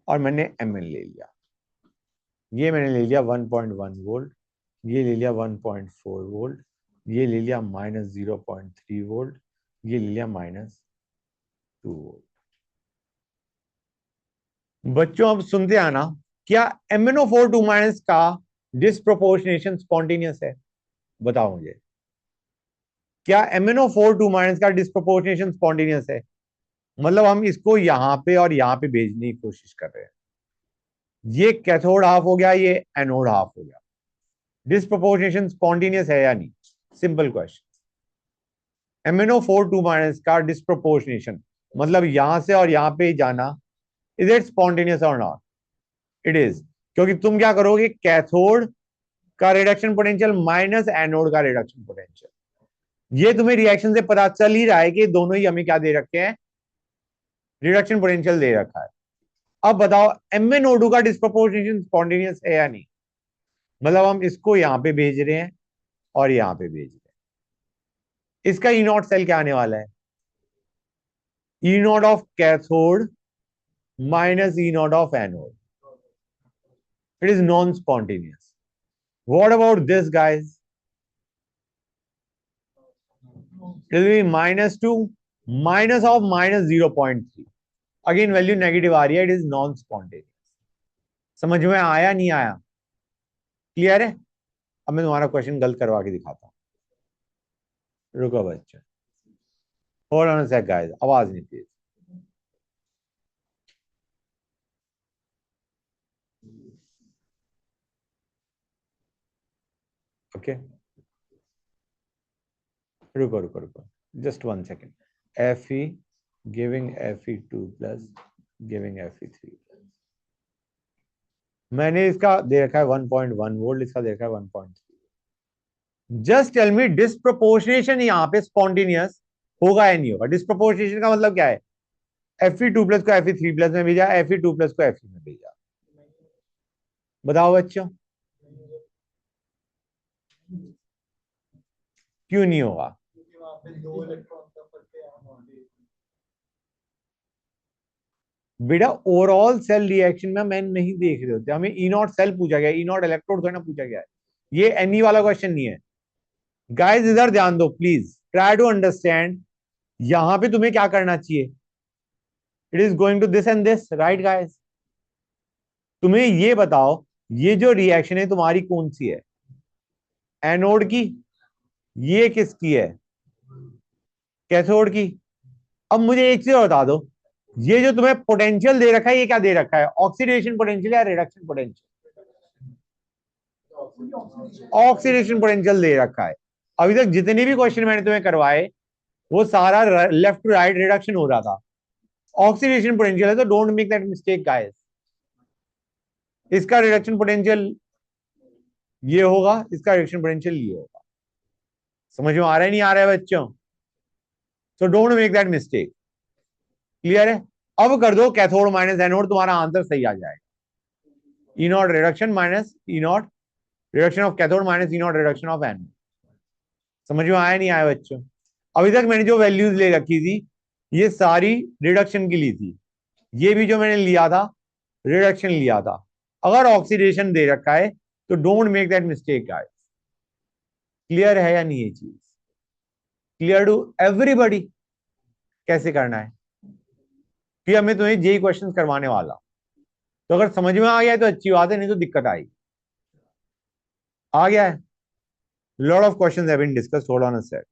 और मैंने Mn ले लिया, ये मैंने ले लिया 1.1 वोल्ट, ये ले लिया 1.4 वोल्ट, ये ले लिया माइनस 0.3 वोल्ट, ये ले लिया माइनस 2 वोल्ट। बच्चों अब सुनते आना, क्या MnO4 2 माइनस का डिस्प्रोपोर्शनेशन स्पॉन्टेनियस है? बताओ मुझे, क्या MnO4 2 माइनस का डिस्प्रोपोर्शनेशन स्पॉन्टेनियस है? मतलब हम इसको यहां पे और यहां पे भेजने की कोशिश कर रहे हैं, ये कैथोड हाफ हो गया, ये एनोड हाफ हो गया, डिस्प्रोपोर्शनेशन स्पॉन्टेनियस है या नहीं? Simple question. MnO4 2 माइनस का डिस्प्रोपोर्शनेशन मतलब यहां से और यहां पे ही जाना, इज इट स्पॉन्टेनियस और नॉट? इट इज, क्योंकि तुम क्या करोगे, कैथोड का रिडक्शन पोटेंशियल माइनस एनोड का रिडक्शन पोटेंशियल, ये तुम्हें रिएक्शन से पता चल ही रहा है कि दोनों ही हमें क्या दे रखे हैं, रिडक्शन पोटेंशियल दे रखा है। अब बताओ MnO2 का डिस्प्रोपोर्शनेशन स्पॉन्टेनियस है या नहीं? मतलब हम इसको यहां पे भेज रहे हैं और यहां पे भेज रहे हैं, इसका ई नॉट सेल क्या आने वाला है, E naught of cathode minus E naught of anode, it is non spontaneous. What about this guys? It will be -2 minus of -0.3, again value negative आ रही है, इट इज नॉन स्पॉन्टेनियस। समझ में आया नहीं आया? क्लियर है? अब मैं तुम्हारा क्वेश्चन गलत करवा के दिखाता हूं, रुको बच्चे, hold on a sec guys, आवाज नहीं प्लीज। ओके, रुको रुको रुको, just 1 second. Fe giving Fe2 plus giving Fe3, मैंने इसका दे रखा है 1.1 वोल्ट, इसका दे रखा है 1.3। जस्ट टेल मी डिस्प्रोपोर्शनेशन यहां पे स्पॉन्टेनियस होगा या नहीं होगा? डिस्प्रोपोर्शनेशन का मतलब क्या है, Fe2 प्लस को Fe3 प्लस में भेजा, Fe2 प्लस को Fe में भेजा, बताओ बच्चों क्यों नहीं होगा? बेटा ओवरऑल सेल रिएक्शन में मैं नहीं देख रहे होते, हमें ई नॉट सेल पूछा गया, ई नॉट इलेक्ट्रोड थोड़ा ना पूछा गया है, ये एनी वाला क्वेश्चन नहीं है। गाइस इधर ध्यान दो प्लीज, ट्राई टू अंडरस्टैंड, यहां पे तुम्हें क्या करना चाहिए, it is going to this and this, right guys? तुम्हें ये बताओ, ये जो रिएक्शन है तुम्हारी कौन सी है, एनोड की, ये किसकी है, कैथोड की। अब मुझे एक चीज बता दो, ये जो तुम्हें पोटेंशियल दे रखा है, ये क्या दे रखा है, ऑक्सीडेशन पोटेंशियल या रिडक्शन पोटेंशियल? ऑक्सीडेशन पोटेंशियल दे रखा है। अभी तक जितने भी क्वेश्चन मैंने तुम्हें करवाए वो सारा लेफ्ट टू राइट रिडक्शन हो रहा था, ऑक्सीडेशन पोटेंशियल है, तो don't make that mistake guys. इसका रिडक्शन पोटेंशियल ये होगा, इसका रिडक्शन पोटेंशियल ये होगा। समझ में आ रहा है नहीं आ रहा है बच्चों? So don't make that mistake. Clear है? अब कर दो कैथोड माइनस एनोड, तुम्हारा आंसर सही आ जाएगा, E naught reduction minus E naught reduction of cathode minus E naught reduction of anode. समझ में आया नहीं आया बच्चों? अभी तक मैंने जो वैल्यूज ले रखी थी ये सारी रिडक्शन की ली थी, ये भी जो मैंने लिया था रिडक्शन लिया था। अगर ऑक्सीडेशन दे रखा है तो don't make that mistake guys. Clear है या नहीं ये चीज? क्लियर टू एवरीबॉडी कैसे करना है? फिर मैं तुम्हें जेई क्वेश्चंस करवाने वाला, तो अगर समझ में आ गया है तो अच्छी बात है, नहीं तो दिक्कत आएगी। आ गया है? Lot of questions have been discussed, hold on a second.